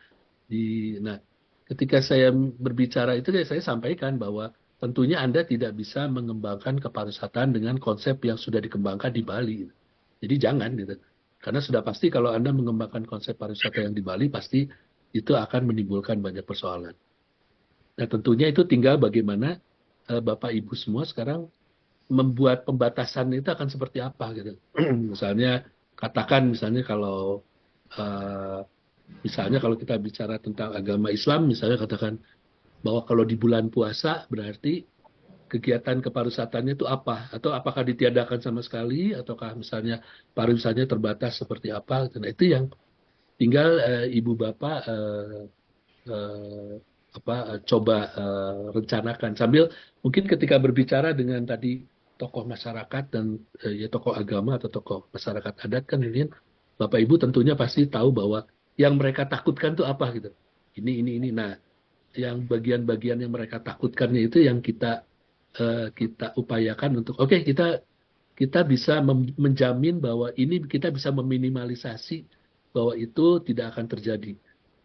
Nah, ketika saya berbicara itu saya sampaikan bahwa tentunya Anda tidak bisa mengembangkan kepariwisataan dengan konsep yang sudah dikembangkan di Bali. Jadi jangan gitu. Karena sudah pasti kalau Anda mengembangkan konsep pariwisata yang di Bali pasti itu akan menimbulkan banyak persoalan. Nah, tentunya itu tinggal bagaimana Bapak Ibu semua sekarang membuat pembatasan itu akan seperti apa gitu. Misalnya katakan misalnya kalau eh, misalnya kalau kita bicara tentang agama Islam, misalnya katakan bahwa kalau di bulan puasa berarti kegiatan kepariwisatannya itu apa? Atau apakah ditiadakan sama sekali? Ataukah misalnya pariwisatanya terbatas seperti apa? Nah, itu yang tinggal Ibu Bapak eh, coba rencanakan. Sambil mungkin ketika berbicara dengan tadi tokoh masyarakat dan ya tokoh agama atau tokoh masyarakat adat kan mungkin Bapak Ibu tentunya pasti tahu bahwa yang mereka takutkan itu apa gitu. Ini. Nah, yang bagian-bagian yang mereka takutkannya itu yang kita upayakan untuk oke, kita bisa menjamin bahwa ini kita bisa meminimalisasi bahwa itu tidak akan terjadi.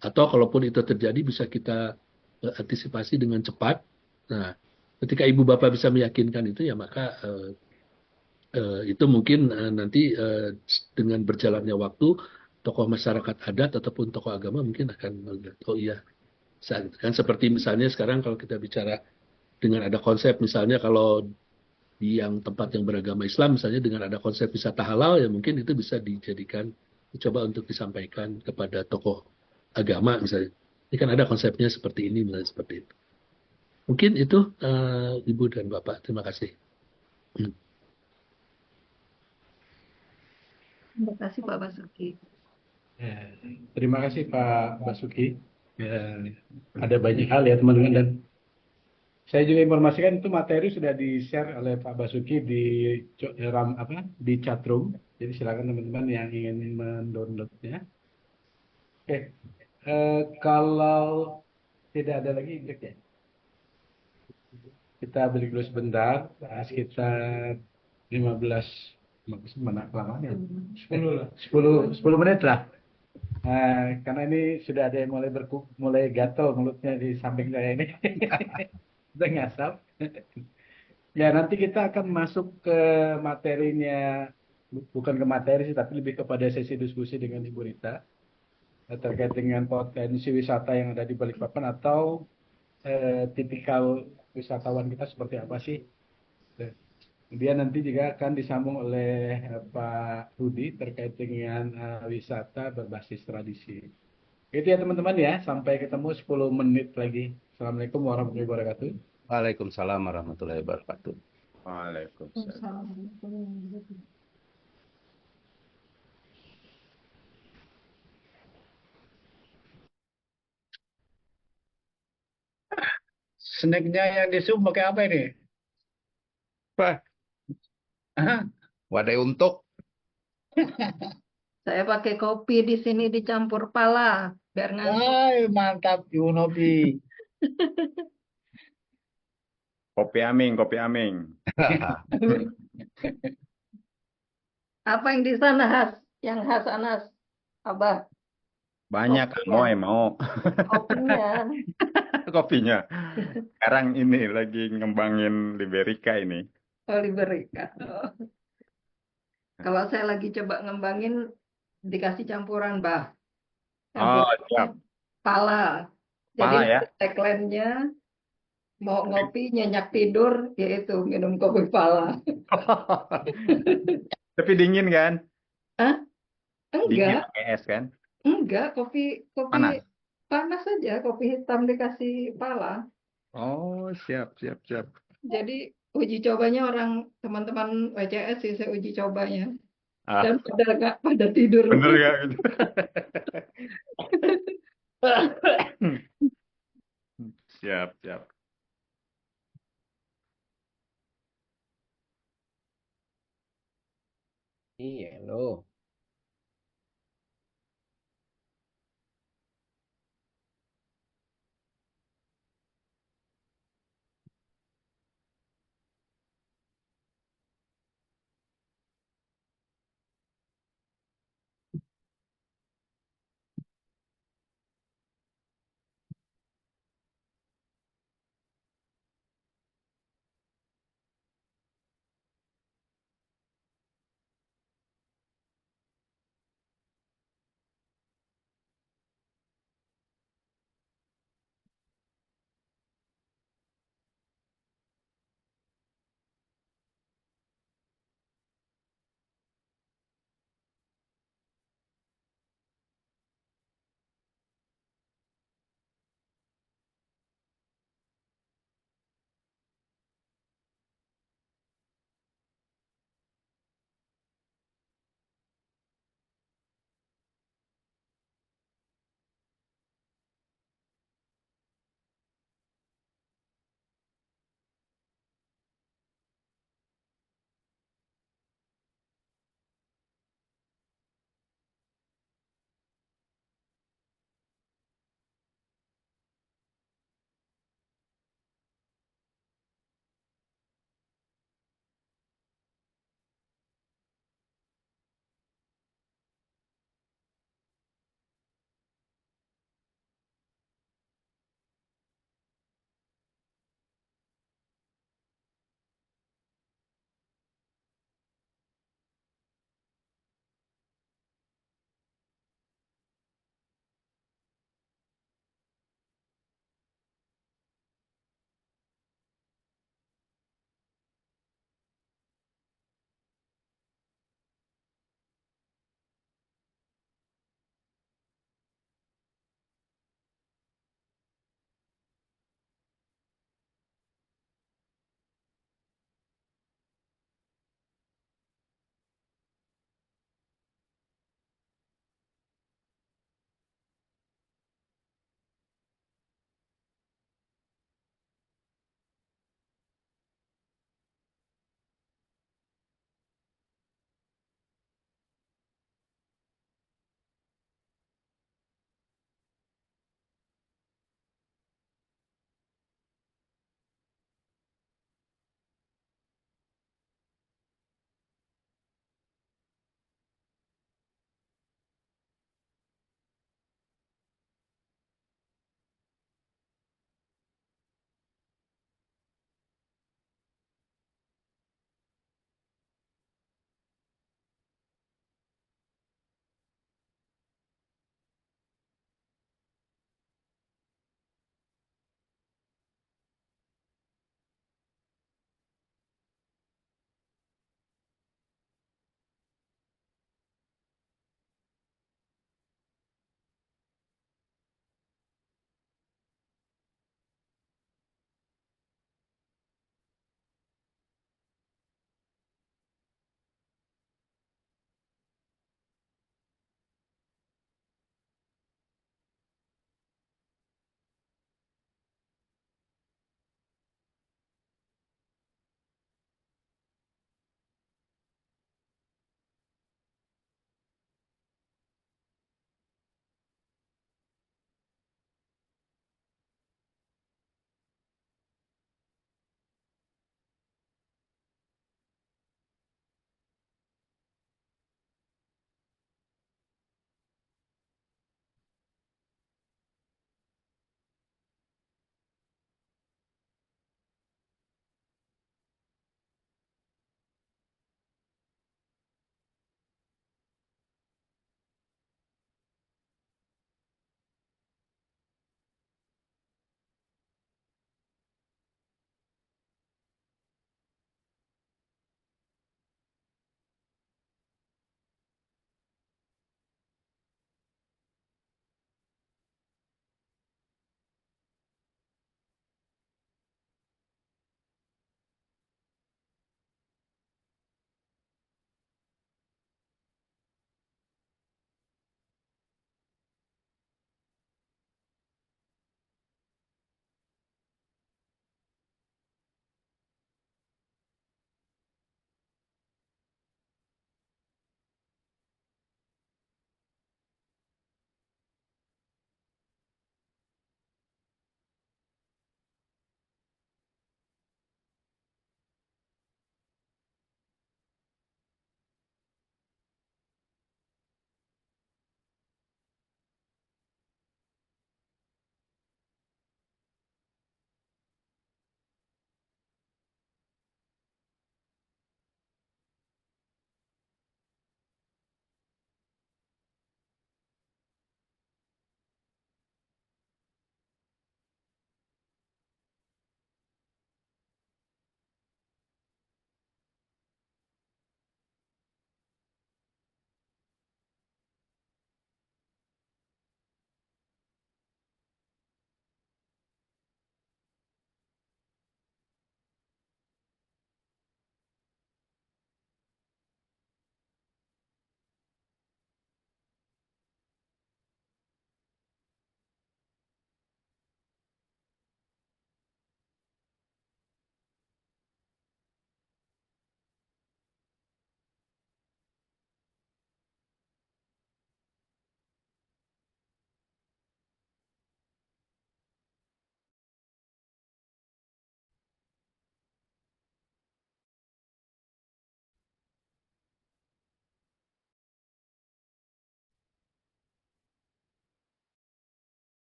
Atau kalaupun itu terjadi bisa kita antisipasi dengan cepat. Nah, ketika ibu bapak bisa meyakinkan itu ya maka itu mungkin nanti dengan berjalannya waktu tokoh masyarakat adat ataupun tokoh agama mungkin akan melihat oh iya kan seperti misalnya sekarang kalau kita bicara dengan ada konsep misalnya kalau di yang tempat yang beragama Islam misalnya dengan ada konsep wisata halal ya mungkin itu bisa dijadikan coba untuk disampaikan kepada tokoh agama misalnya. Ini kan ada konsepnya seperti ini misalnya seperti itu. Mungkin itu Ibu dan Bapak. Terima kasih. Terima kasih Pak Basuki. Ya, terima kasih Pak Basuki. Ya, ada banyak hal ya teman-teman dan saya juga informasikan itu materi sudah di-share oleh Pak Basuki di di chatroom. Jadi silakan teman-teman yang ingin mendownloadnya. Oke, kalau tidak ada lagi, Indrek ya. Kita break dulu sebentar, sekitar 15 mana kelamaan ya? 10 lah. 10 menit lah. Nah, karena ini sudah ada yang mulai gatel mulutnya di samping saya ini. Udah ngasap. Ya, nanti kita akan masuk ke materinya, bukan ke materi sih, tapi lebih kepada sesi diskusi dengan Ibu Rita terkait dengan potensi wisata yang ada di Balikpapan atau tipikal wisatawan kita seperti apa sih. Kemudian nanti juga akan disambung oleh Pak Rudi terkait dengan wisata berbasis tradisi. Itu ya teman-teman ya, sampai ketemu 10 menit lagi. Assalamualaikum warahmatullahi wabarakatuh. Waalaikumsalam warahmatullahi wabarakatuh. Waalaikumsalam. Snacknya yang di Zoom pakai apa ini? Wah, Hah? wadai untuk. Saya pakai kopi di sini dicampur pala biar ngantuk. Wah, mantap Ibu Novi. Kopi aming, kopi aming. Apa yang di sana khas? Yang khas Anas? Abah, Banyak, kopinya. mau. Kopinya. Kopinya. Sekarang ini lagi ngembangin Liberica ini. Oh, diberikan. Oh. Kalau saya lagi coba ngembangin dikasih campuran, Bah. Oh, Campuran siap. pala. Jadi Pala ya. tagline-nya mau ngopi nyenyak tidur, yaitu minum kopi pala. Tapi dingin kan? Hah? Dingin Enggak, pakai es kan? enggak. Kopi kopi Panas. panas saja, kopi hitam dikasih pala. Oh, siap. Jadi uji cobanya orang teman-teman WCS sih saya uji cobanya. Ah, Dan pada nggak pada tidur. bener gak gitu? Siap. Iya loh.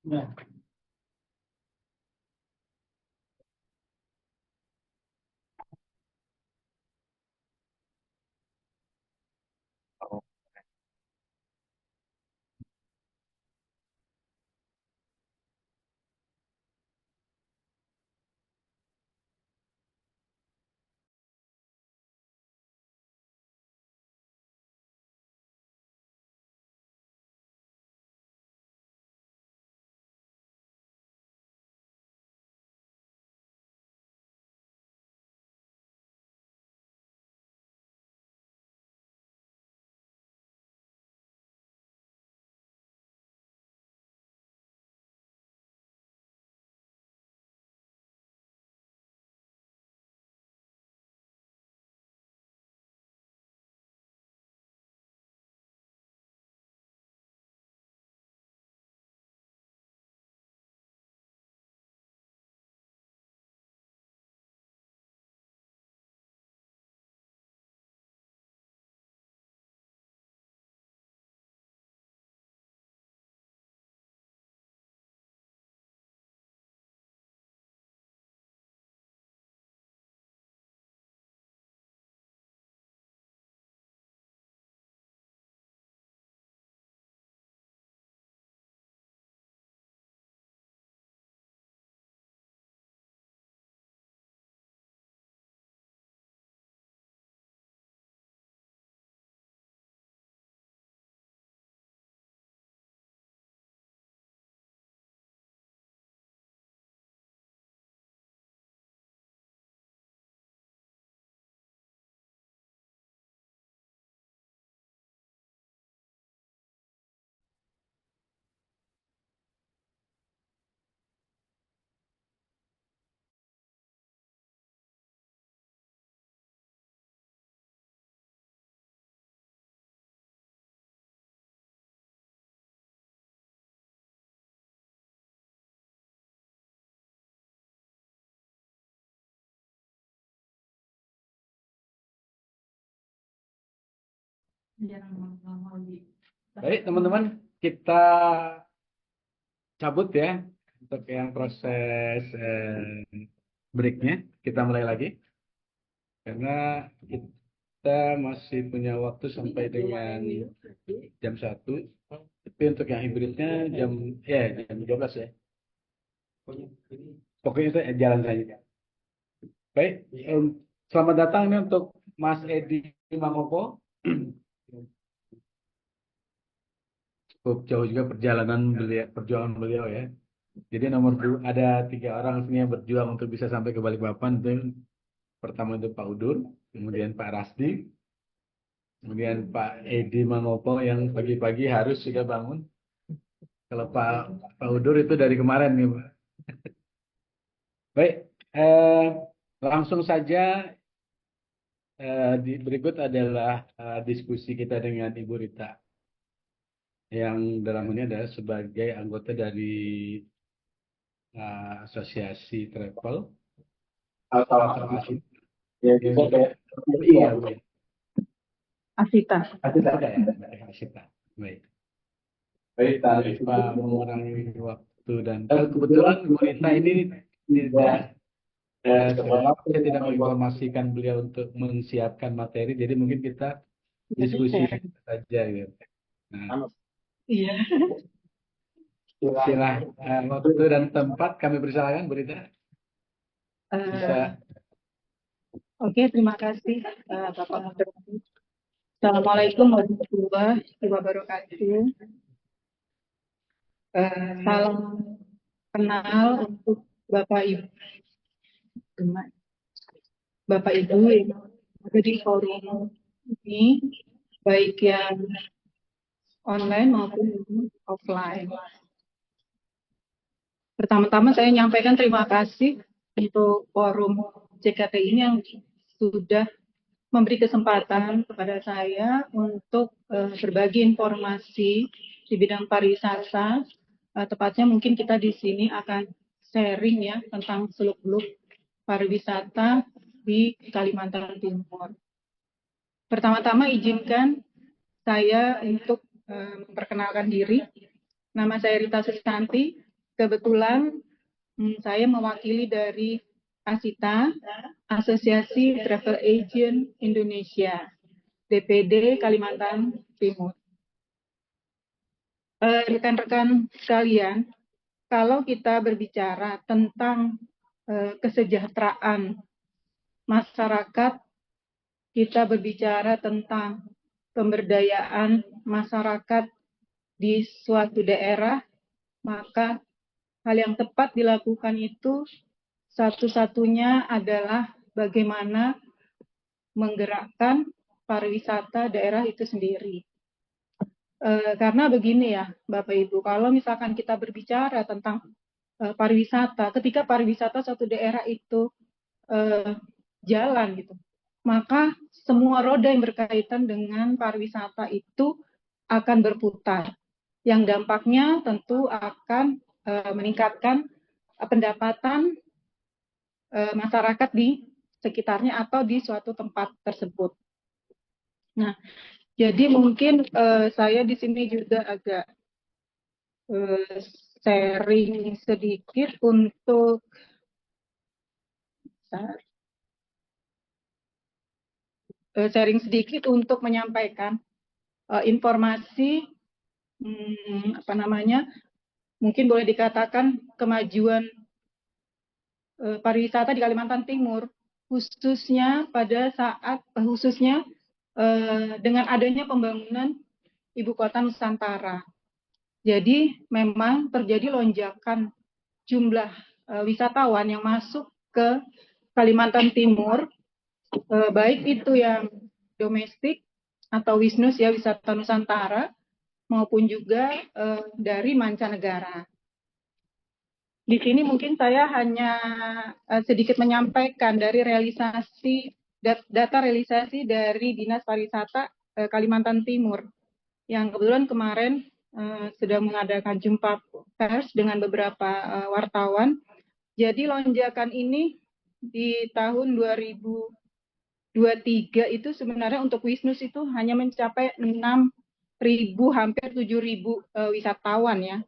Nah, baik teman-teman, kita cabut ya untuk yang proses breaknya. Kita mulai lagi karena kita masih punya waktu sampai dengan jam 1. Tapi untuk yang hibridnya jam 12 ya. Pokoknya itu jalan saja. Baik, selamat datang nih untuk Mas Edi Mangopo. Cukup jauh juga perjuangan beliau ya. Jadi ada 3 orang sini yang berjuang untuk bisa sampai ke Balikpapan. Itu pertama itu Pak Udur, kemudian Pak Rasdi, kemudian Pak Edi Mangopo yang pagi-pagi harus sudah bangun. Kalau Pak Udur itu dari kemarin nih, Pak. Baik, langsung saja berikut adalah diskusi kita dengan Ibu Rita yang dalam ini adalah sebagai anggota dari asosiasi travel atau ya, iya, Asita. Asita ada ya, Asita. Baik. Baik, tanpa mengurangi waktu dan kebetulan Bu Rita ini tidak saya tidak menginformasikan beliau untuk menyiapkan materi, jadi mungkin kita diskusi saja gitu. Nah, Iya. silakan waktu dan tempat kami persilakan Bu Rita. Bisa. Oke, terima kasih Bapak Menteri. Assalamualaikum warahmatullahi wabarakatuh. Salam kenal untuk Bapak Ibu yang ada di forum ini, baik yang online maupun offline. Pertama-tama saya menyampaikan terima kasih untuk forum JKT ini yang sudah memberi kesempatan kepada saya untuk berbagi informasi di bidang pariwisata. Tepatnya mungkin kita di sini akan sharing ya tentang seluk-beluk pariwisata di Kalimantan Timur. Pertama-tama izinkan saya untuk memperkenalkan diri. Nama saya Rita Sustanti, kebetulan saya mewakili dari ASITA, Asosiasi Travel Agent Indonesia, DPD Kalimantan Timur. Rekan-rekan sekalian, kalau kita berbicara tentang kesejahteraan masyarakat, kita berbicara tentang pemberdayaan masyarakat di suatu daerah, maka hal yang tepat dilakukan itu satu-satunya adalah bagaimana menggerakkan pariwisata daerah itu sendiri. Karena begini ya, Bapak Ibu, kalau misalkan kita berbicara tentang pariwisata, ketika pariwisata suatu daerah itu jalan gitu, maka semua roda yang berkaitan dengan pariwisata itu akan berputar. Yang dampaknya tentu akan meningkatkan pendapatan masyarakat di sekitarnya atau di suatu tempat tersebut. Nah, jadi mungkin saya di sini juga agak sharing sedikit untuk menyampaikan informasi mungkin boleh dikatakan kemajuan pariwisata di Kalimantan Timur, khususnya dengan adanya pembangunan Ibu Kota Nusantara. Jadi memang terjadi lonjakan jumlah wisatawan yang masuk ke Kalimantan Timur, baik itu yang domestik atau wisnus ya, wisata Nusantara, maupun juga dari mancanegara. Di sini mungkin saya hanya sedikit menyampaikan dari data realisasi dari Dinas Pariwisata Kalimantan Timur, yang kebetulan kemarin sedang mengadakan jumpa pers dengan beberapa wartawan. Jadi lonjakan ini di tahun 2023 itu sebenarnya untuk wisnus itu hanya mencapai 6.000, hampir 7.000 wisatawan ya.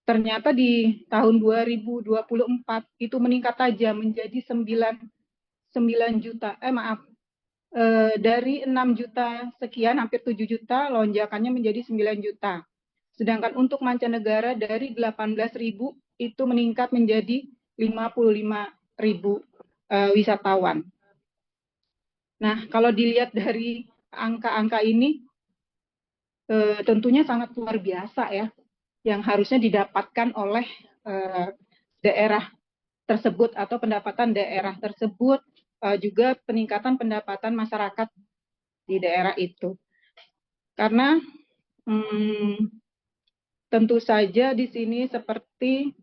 Ternyata di tahun 2024 itu meningkat tajam menjadi 9 juta. Dari 6 juta sekian, hampir 7 juta, lonjakannya menjadi 9 juta. Sedangkan untuk mancanegara dari 18.000 itu meningkat menjadi 55.000 wisatawan. Nah, kalau dilihat dari angka-angka ini, tentunya sangat luar biasa ya, yang harusnya didapatkan oleh daerah tersebut atau pendapatan daerah tersebut, juga peningkatan pendapatan masyarakat di daerah itu. Karena tentu saja di sini seperti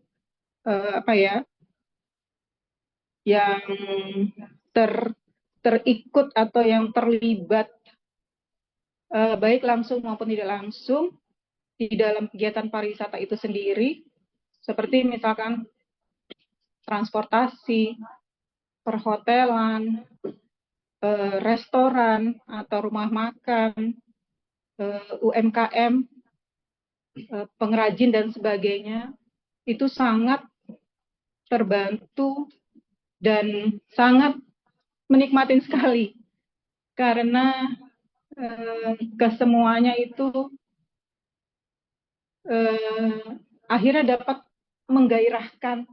yang terikut atau yang terlibat baik langsung maupun tidak langsung di dalam kegiatan pariwisata itu sendiri, seperti misalkan transportasi, perhotelan, restoran atau rumah makan, UMKM, pengrajin dan sebagainya, itu sangat terbantu dan sangat menikmatin sekali, karena kesemuanya itu akhirnya dapat menggairahkan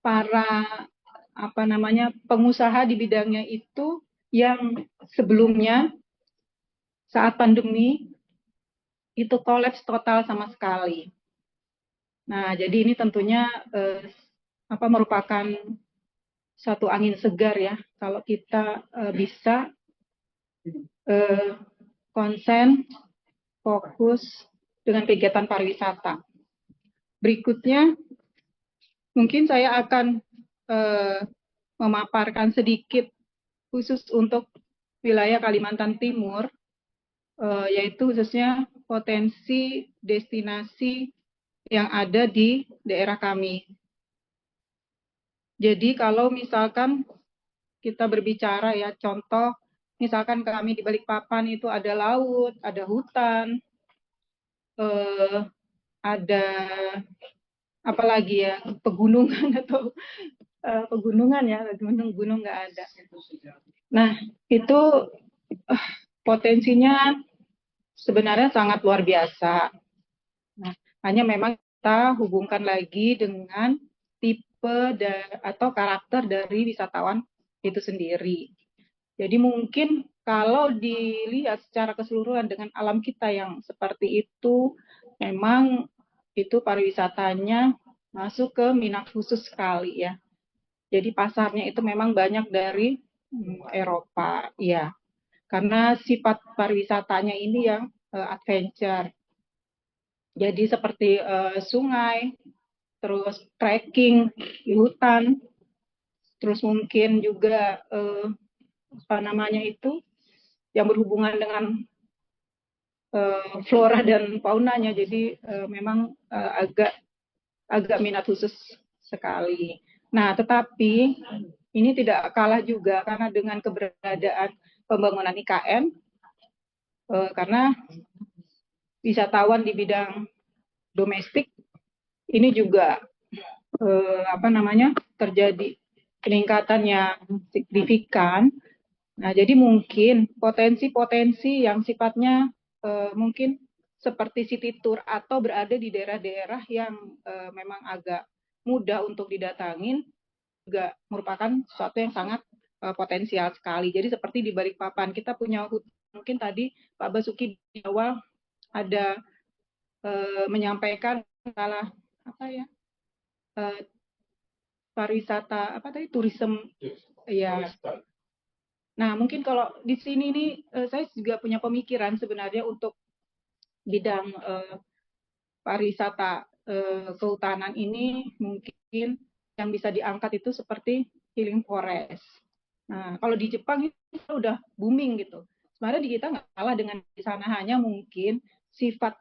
para pengusaha di bidangnya itu yang sebelumnya saat pandemi itu kolaps total sama sekali. Nah, jadi ini tentunya merupakan satu angin segar ya kalau kita bisa konsen, fokus dengan kegiatan pariwisata. Berikutnya, mungkin saya akan memaparkan sedikit khusus untuk wilayah Kalimantan Timur, yaitu khususnya potensi destinasi yang ada di daerah kami. Jadi kalau misalkan kita berbicara ya, contoh, misalkan kami di Balikpapan itu ada laut, ada hutan, ada apalagi ya pegunungan atau pegunungan ya, gunung-gunung nggak ada. Nah, itu potensinya sebenarnya sangat luar biasa. Nah, hanya memang kita hubungkan lagi dengan tipe atau karakter dari wisatawan itu sendiri. Jadi mungkin kalau dilihat secara keseluruhan dengan alam kita yang seperti itu, memang itu pariwisatanya masuk ke minat khusus sekali ya. Jadi pasarnya itu memang banyak dari Eropa, ya. Karena sifat pariwisatanya ini yang adventure. Jadi seperti sungai, terus trekking di hutan, terus mungkin juga apa namanya itu yang berhubungan dengan flora dan faunanya. Jadi memang agak minat khusus sekali. Nah, tetapi ini tidak kalah juga karena dengan keberadaan pembangunan IKN, karena wisatawan di bidang domestik ini juga terjadi peningkatan yang signifikan. Nah, jadi mungkin potensi-potensi yang sifatnya mungkin seperti city tour atau berada di daerah-daerah yang memang agak mudah untuk didatangin juga merupakan sesuatu yang sangat potensial sekali. Jadi seperti di Balikpapan kita punya mungkin tadi Pak Basuki di awal ada menyampaikan masalah pariwisata turisme ya. Nah, mungkin kalau di sini nih saya juga punya pemikiran sebenarnya untuk bidang pariwisata kehutanan ini mungkin yang bisa diangkat itu seperti healing forest. Nah, kalau di Jepang itu udah booming gitu. Sebenarnya di kita nggak kalah dengan di sana, hanya mungkin sifat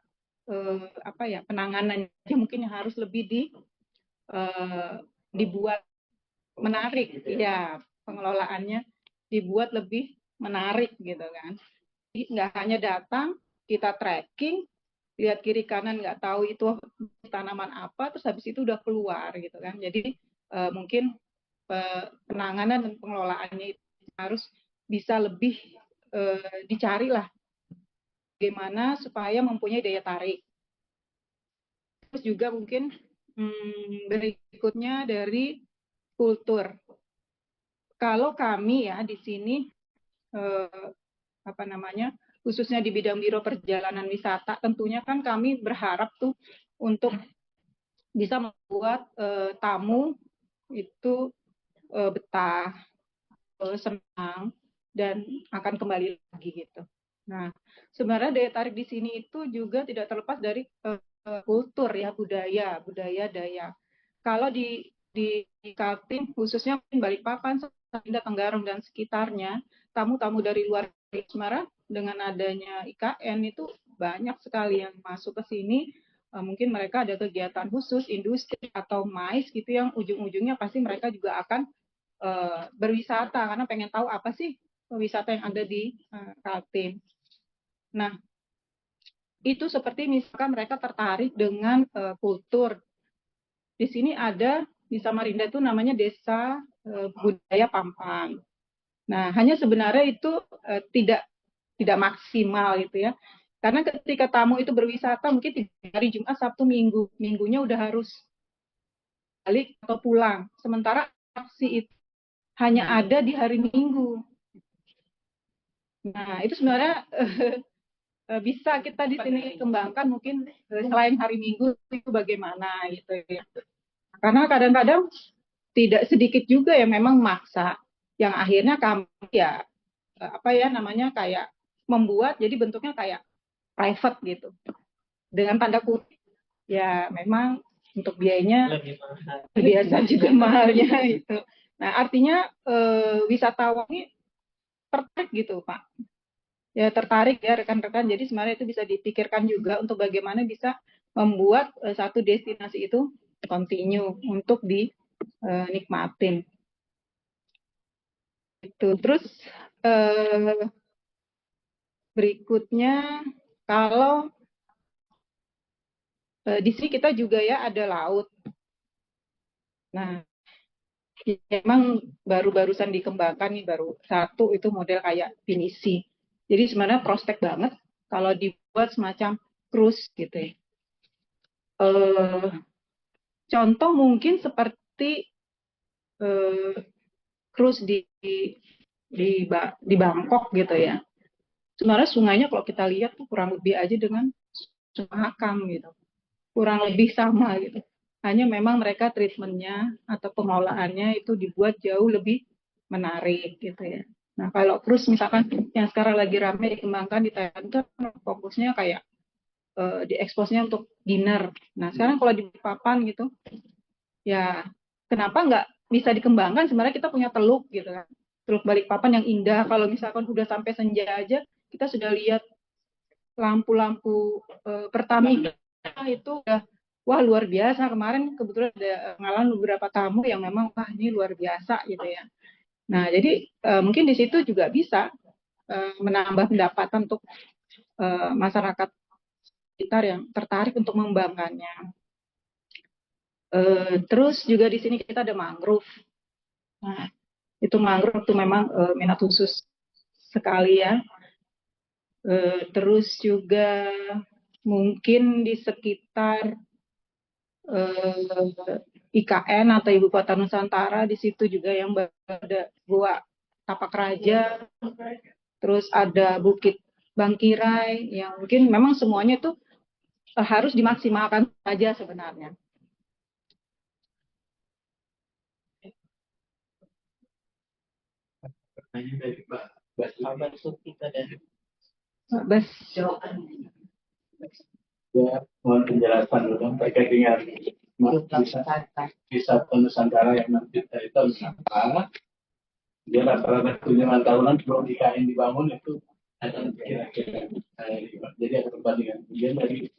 penanganannya mungkin yang harus lebih dibuat menarik, ya pengelolaannya dibuat lebih menarik gitu kan. Jadi nggak hanya datang kita trekking, lihat kiri kanan nggak tahu itu tanaman apa, terus habis itu udah keluar gitu kan. Jadi mungkin penanganan dan pengelolaannya itu harus bisa lebih dicari lah bagaimana supaya mempunyai daya tarik. Terus juga mungkin berikutnya dari kultur. Kalau kami ya di sini khususnya di bidang Biro Perjalanan Wisata, tentunya kan kami berharap tuh untuk bisa membuat tamu itu betah, senang, dan akan kembali lagi gitu. Nah, sebenarnya daya tarik di sini itu juga tidak terlepas dari kultur ya, budaya Dayak. Kalau di Kaltim khususnya Balikpapan, Samarinda, Tenggarong dan sekitarnya, tamu-tamu dari luar Semarang dengan adanya IKN itu banyak sekali yang masuk ke sini. Mungkin mereka ada kegiatan khusus, industri atau mais gitu yang ujung-ujungnya pasti mereka juga akan berwisata karena pengen tahu apa sih wisata yang ada di Kaltim. Nah, itu seperti misalkan mereka tertarik dengan kultur. Di sini ada di Samarinda itu namanya Desa Budaya Pampang. Nah, hanya sebenarnya itu tidak maksimal gitu ya. Karena ketika tamu itu berwisata mungkin hari Jumat, Sabtu, Minggu, minggunya udah harus balik atau pulang. Sementara aksi itu hanya ada di hari Minggu. Nah, itu sebenarnya bisa kita di sini kembangkan mungkin selain hari Minggu itu bagaimana gitu ya. Karena kadang-kadang tidak sedikit juga yang memang maksa, yang akhirnya kami ya kayak membuat jadi bentuknya kayak private gitu. Dengan tanda kutip ya memang untuk biayanya biasa juga mahalnya itu. Nah, artinya wisatawan ini tertarik gitu, Pak. Ya tertarik ya rekan-rekan. Jadi sebenarnya itu bisa dipikirkan juga untuk bagaimana bisa membuat satu destinasi itu continue untuk dinikmatin. Itu terus berikutnya kalau di sini kita juga ya ada laut. Nah, memang baru-barusan dikembangkan nih, baru satu itu model kayak pinisi. Jadi sebenarnya prospek banget kalau dibuat semacam cruise gitu ya. Contoh mungkin seperti cruise di Bangkok gitu ya. Sebenarnya sungainya kalau kita lihat tuh kurang lebih aja dengan Sungai Mahakam gitu. Kurang lebih sama gitu. Hanya memang mereka treatmentnya atau pengolahannya itu dibuat jauh lebih menarik gitu ya. Nah kalau cruise misalkan yang sekarang lagi ramai dikembangkan di Thailand itu fokusnya kayak dieksposnya untuk dinner. Nah sekarang kalau di papan gitu, ya kenapa nggak bisa dikembangkan? Sebenarnya kita punya teluk gitu kan, Teluk Balikpapan yang indah. Kalau misalkan udah sampai senja aja, kita sudah lihat lampu-lampu Pertamina itu udah wah luar biasa. Kemarin kebetulan ada ngalamin beberapa tamu yang memang wah ini luar biasa gitu ya. Nah jadi mungkin di situ juga bisa menambah pendapatan untuk masyarakat sekitar yang tertarik untuk mengembangkannya. Terus juga di sini kita ada mangrove. Nah, itu mangrove itu memang minat khusus sekali ya. Terus juga mungkin di sekitar IKN atau Ibu Kota Nusantara, di situ juga yang ada Gua Tapak Raja, terus ada Bukit Bangkirai, yang mungkin memang semuanya itu harus dimaksimalkan saja sebenarnya. Bas. Ya, mohon penjelasan dulu terkait dengan wisata Nusantara yang nanti itu Nusantara. Dia rata-rata kunjungan tahunan sebelum IKN dibangun itu ada kira-kira jadi ada perbandingan. Kemudian dari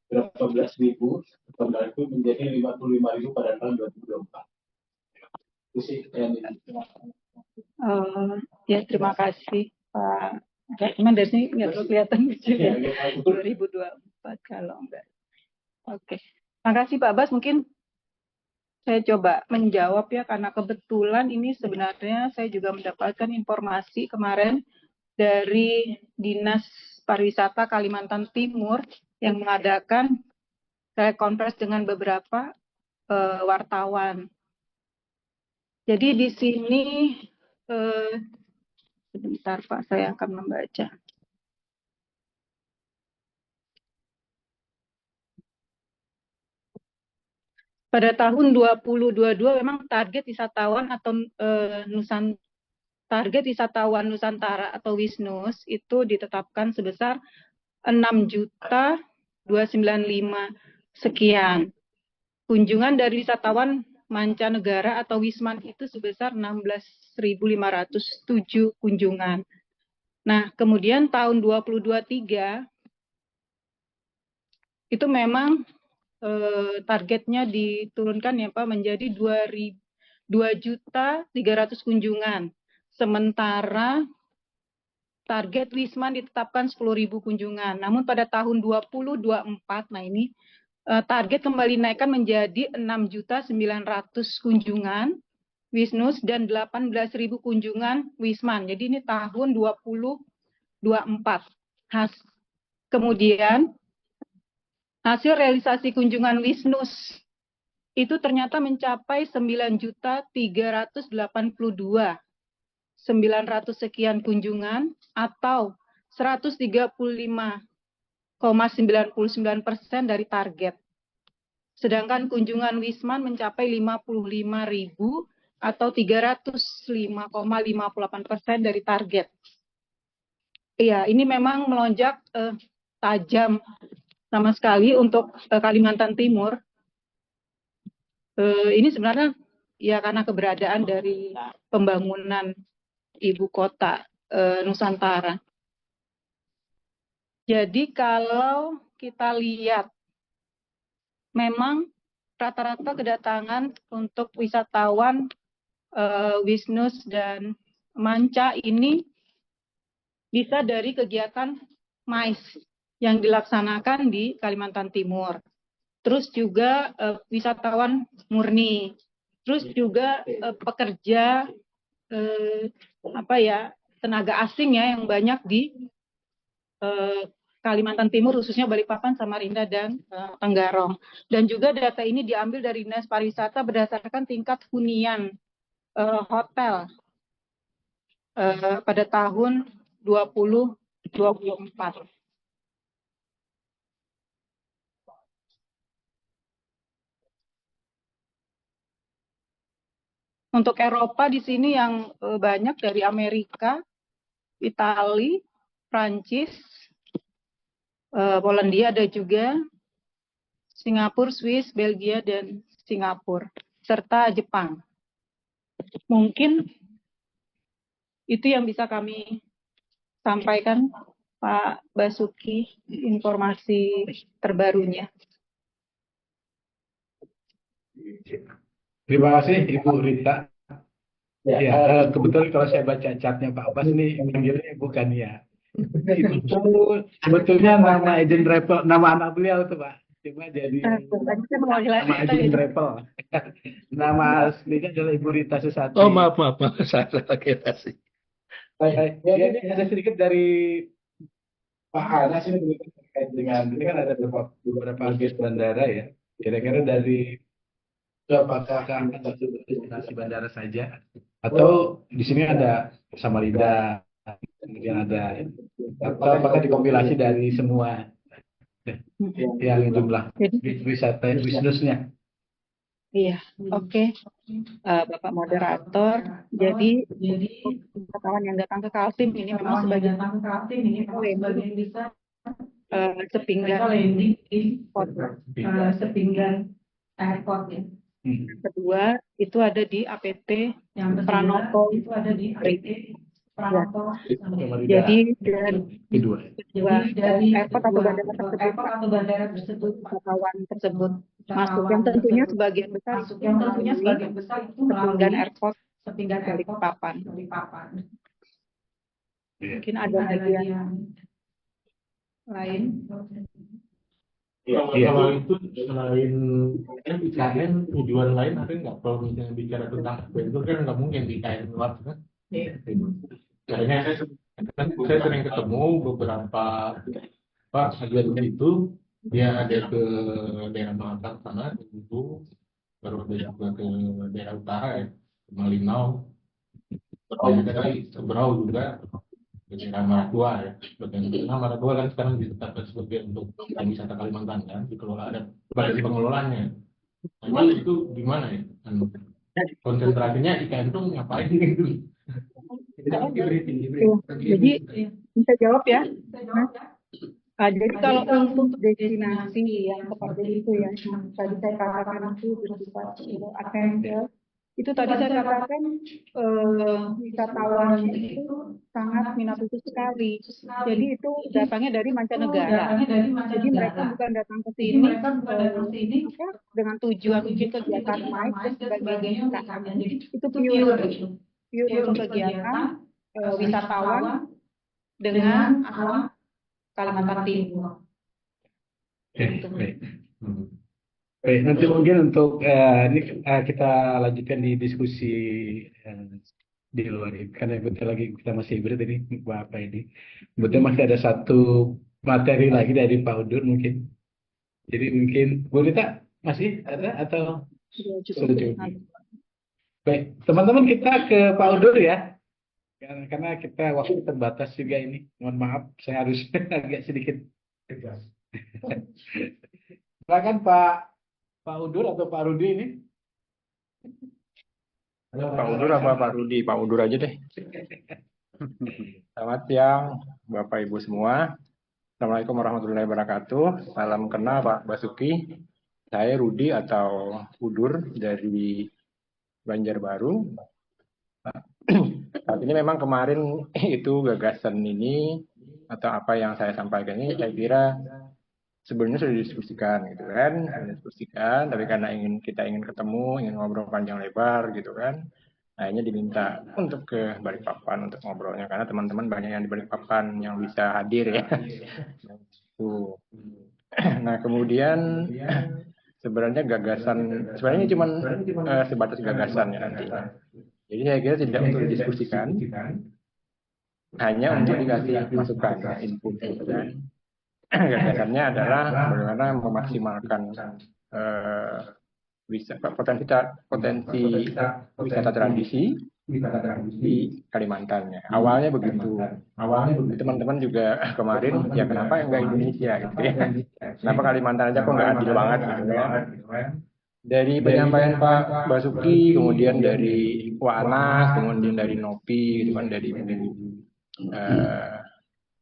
berapa belas ribu total itu menjadi 55.000 pada tahun 2024. Itu sih yang Ya terima kasih Pak. Emang dari sini nggak kelihatan juga 2024 kalau enggak. Oke, makasih Pak Bas. Mungkin saya coba menjawab ya, karena kebetulan ini sebenarnya saya juga mendapatkan informasi kemarin dari Dinas Pariwisata Kalimantan Timur yang mengadakan telekonferensi dengan beberapa wartawan. Jadi di sini sebentar Pak, saya akan membaca. Pada tahun 2022 memang target wisatawan atau target wisatawan Nusantara atau Wisnus itu ditetapkan sebesar 6.295 sekian. Kunjungan dari wisatawan mancanegara atau Wisman itu sebesar 16.507 kunjungan. Nah, kemudian tahun 2023 itu memang targetnya diturunkan ya Pak menjadi 2.300.000 kunjungan. Sementara target Wisman ditetapkan 10.000 kunjungan. Namun pada tahun 2024, nah ini target kembali naikkan menjadi 6.900.000 kunjungan Wisnus dan 18.000 kunjungan Wisman. Jadi ini tahun 2024. Kemudian hasil realisasi kunjungan Wisnus itu ternyata mencapai 9.382.900 sekian kunjungan atau 135,99% dari target. Sedangkan kunjungan Wisman mencapai 55.000 atau 305,58% dari target. Iya, ini memang melonjak tajam sama sekali untuk Kalimantan Timur. Ini sebenarnya ya karena keberadaan dari pembangunan ibu kota Nusantara. Jadi kalau kita lihat, memang rata-rata kedatangan untuk wisatawan Wisnus dan Manca ini bisa dari kegiatan MICE yang dilaksanakan di Kalimantan Timur. Terus juga wisatawan murni terus juga pekerja tenaga asing ya yang banyak di Kalimantan Timur, khususnya Balikpapan, Samarinda, dan Tenggarong. Dan juga data ini diambil dari Dinas Pariwisata berdasarkan tingkat hunian hotel pada tahun 2024. Untuk Eropa di sini yang banyak dari Amerika, Italia, Prancis, Polandia ada juga, Singapura, Swiss, Belgia, dan Singapura, serta Jepang. Mungkin itu yang bisa kami sampaikan, Pak Basuki, informasi terbarunya. Terima kasih Ibu Rita. Ya, kebetulan kalau saya baca catnya Pak Bas ini manggilnya Ibu Kania. Itu sebetulnya nama agent travel, nama anak beliau tuh Pak. Cuma jadi nama agent travel. Nama aslinya adalah Ibu Rita Susati. Oh, maaf, salah kira sih. Baik. Ya, ini ada sedikit dari Pak Anas ini terkait dengan ini kan ada beberapa gate bandara ya. Kira-kira dari apakah akan destinasi bandara saja atau di sini ada Samarinda, kemudian ada atau apakah dikompilasi dari semua yang jumlah wisata bisnisnya? Iya, oke. Bapak moderator. Jadi wisatawan yang datang ke Kaltim ini memang sebagian bisa sepinggan landing di sepinggan airport ya. Kedua itu ada di APT yang Pranoto itu ada di APT Pranoto. Jadi dari airport atau bandara tersebut wisatawan tersebut masuk yang tentunya sebagian besar itu sepinggan airport Balikpapan. Mungkin ada bagian lain. Kalau itu selain IKN tujuan lain ada nggak? Kalau misalnya bicara tentang adventure kan nggak mungkin di IKN luar kan? Karena saya sering ketemu beberapa agen itu dia ada ke daerah Malang sana itu baru ada juga ke daerah utara ya, Malinau, ada lagi Seberau juga. Daerah Maratua ya, bagian tengah Maratua kan sekarang ditetapkan sebagai untuk wisata Kalimantan kan, dikelola ada badan pengelolanya. Memang itu gimana ya? Konsentrasinya IKN itu ngapain gitu? Jadi bisa jawab ya. Jadi kalau untuk destinasi yang seperti itu ya, tadi saya katakan itu bersifat adventure. Itu tadi saya katakan wisatawan itu sangat minat itu sekali. Jadi itu datangnya dari mancanegara. Jadi mereka bukan datang ke sini dengan tujuan untuk kegiatan main dan sebagainya. Jadi itu pure untuk kegiatan wisatawan dengan alam Kalimantan Timur. Baik, nanti mungkin untuk ini kita lanjutkan di diskusi di luar ini karena bentar lagi kita masih hibrid ini apa ini. Kemudian masih ada satu materi lagi dari Pak Udur mungkin. Jadi mungkin Bu Rita masih ada atau sudah cukup? Baik, teman-teman kita ke Pak Udur ya. Karena kita waktu terbatas juga ini. Mohon maaf, saya harus agak sedikit tegas. Silakan Pak Udur atau Pak Rudi ini? Pak Udur apa Pak Rudi? Pak Udur aja deh. Selamat siang Bapak Ibu semua. Assalamualaikum warahmatullahi wabarakatuh. Salam kenal Pak Basuki. Saya Rudi atau Udur dari Banjarbaru. Saat ini memang kemarin itu gagasan ini atau apa yang saya sampaikan ini saya kira sebenarnya sudah didiskusikan gitu kan, tapi karena kita ingin ketemu, ingin ngobrol panjang lebar gitu kan, akhirnya diminta untuk ke Balikpapan untuk ngobrolnya karena teman-teman banyak yang di Balikpapan yang bisa hadir ya. Nah kemudian sebenarnya sebenarnya cuma sebatas gagasan ya nantinya. Jadi saya kira tidak untuk didiskusikan, hanya untuk dikasih masukan, input. Dan gagasannya adalah bagaimana memaksimalkan potensi wisata tradisi di Kalimantan ya. Awalnya begitu. Teman-teman juga kemarin ya kenapa enggak Indonesia gitu ya. Kenapa Kalimantan aja kok nggak adil banget gitu ya. Dari penyampaian Pak Basuki, kemudian dari Wanas, kemudian dari Nopi, gitu kan, dari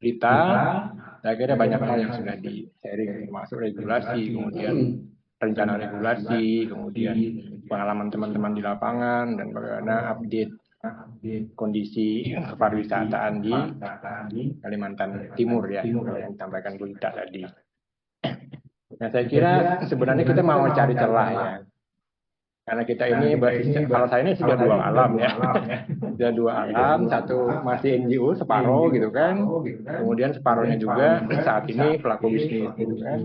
Rita, saya kira banyak hal yang sudah di-sharing, termasuk regulasi, kemudian rencana regulasi, kemudian pengalaman teman-teman di lapangan, dan bagaimana update kondisi pariwisataan di Kalimantan Timur ya, yang disampaikan Bu Rita tadi. Nah, saya kira sebenarnya kita mau cari celah ya. Karena kita ini basisnya, kalau saya ini sudah dua alam ya. Sudah dua alam, satu masih NGO separuh gitu kan. Kemudian separuhnya juga saat ini pelaku bisnis gitu kan.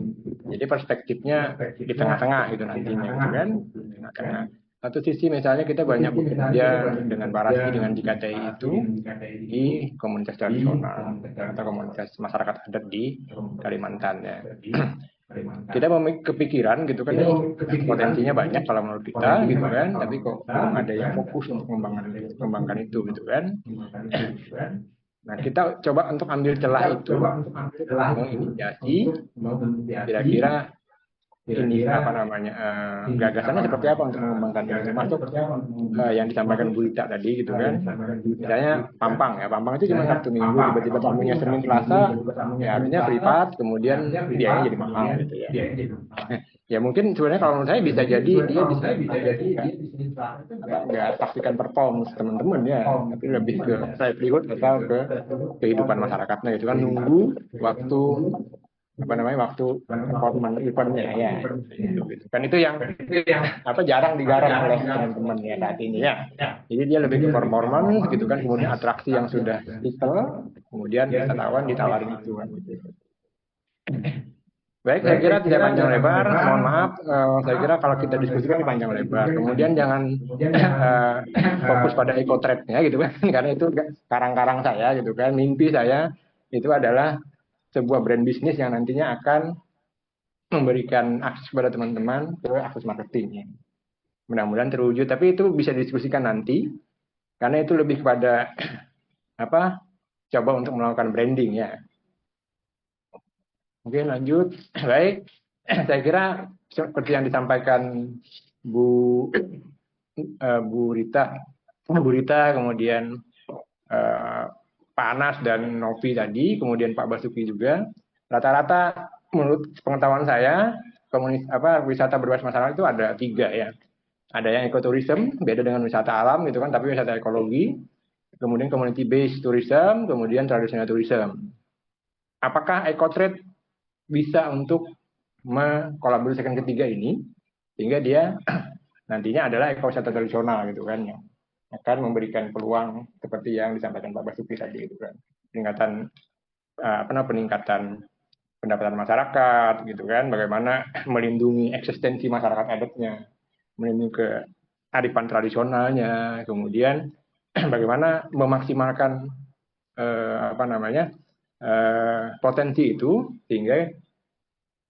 Jadi perspektifnya di tengah-tengah gitu nantinya gitu kan. Tengah. Satu sisi misalnya kita banyak bekerja dengan Barasi, dengan JKTI itu di komunitas tradisional atau komunitas masyarakat adat di Kalimantan ya. Kita kepikiran gitu kan, potensinya banyak kalau menurut kita gitu kan, tapi kok belum ada yang fokus untuk mengembangkan itu gitu kan. Nah, kita coba untuk ambil celah itu, menginisiasi kira-kira ini apa namanya gagasannya seperti apa untuk mengembangkan itu, termasuk yang disampaikan Bu Rita tadi gitu kan. Misalnya Pampang ya, Pampang itu cuma Sabtu Minggu, tiba-tiba tamunya Senin Selasa, ya artinya privat, kemudian biayanya jadi mahal gitu ya. Ya mungkin sebenarnya kalau menurut saya bisa jadi dia bisa jadi nggak pastikan perform teman-teman ya, tapi lebih ke livelihood atau ke kehidupan masyarakatnya gitu kan, nunggu waktu performan eventnya ya gitu. Kan itu yang jarang digarap oleh teman-teman ya saat ini ya. Jadi dia lebih ke performance gitu kan, kemudian atraksi yang sudah settle, kemudian wisatawan ditawarin itu kan gitu. Baik, saya kira tidak panjang lebar, mohon maaf, saya kira kalau kita diskusikan panjang lebar, kemudian jangan fokus pada eco-trade-nya gitu kan, karena itu karang-karang saya gitu kan, mimpi saya itu adalah sebuah brand bisnis yang nantinya akan memberikan akses kepada teman-teman ke akses marketingnya. Mudah-mudahan terwujud, tapi itu bisa didiskusikan nanti, karena itu lebih kepada coba untuk melakukan branding ya. Oke, lanjut. Baik, saya kira seperti yang disampaikan Bu Rita, kemudian Pak Anas dan Novi tadi, kemudian Pak Basuki juga, rata-rata menurut pengetahuan saya, wisata berbasis masyarakat itu ada 3 ya. Ada yang ekoturism, beda dengan wisata alam gitu kan, tapi wisata ekologi, kemudian community based tourism, kemudian traditional tourism. Apakah ecotrade bisa untuk mengkolaborasikan ketiga ini, sehingga dia nantinya adalah ekowisata tradisional gitu kan ya, akan memberikan peluang seperti yang disampaikan Pak Basuki tadi itu kan, peningkatan pendapatan masyarakat gitu kan, bagaimana melindungi eksistensi masyarakat adatnya, melindungi kearifan tradisionalnya, kemudian bagaimana memaksimalkan potensi itu sehingga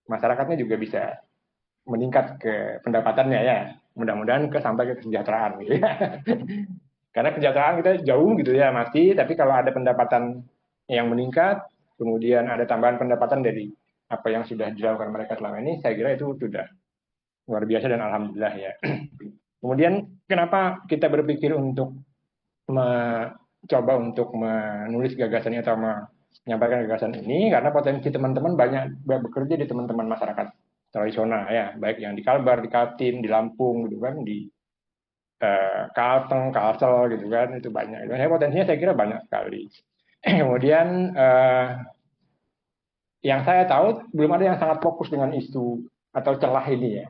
masyarakatnya juga bisa meningkat ke pendapatannya ya, mudah-mudahan sampai ke kesejahteraan gitu ya. Karena kesejahteraan kita jauh gitu ya masih, tapi kalau ada pendapatan yang meningkat, kemudian ada tambahan pendapatan dari apa yang sudah dilakukan mereka selama ini, saya kira itu sudah luar biasa dan alhamdulillah ya. Kemudian kenapa kita berpikir untuk mencoba untuk menulis gagasannya atau menyampaikan gagasan ini, karena potensi teman-teman banyak bekerja di teman-teman masyarakat tradisional ya, baik yang di Kalbar, di Kaltim, di Lampung gitu kan, di Kalteng, Kalsel gitu kan, itu banyak. Potensinya saya kira banyak sekali. Kemudian yang saya tahu belum ada yang sangat fokus dengan isu atau celah ini ya.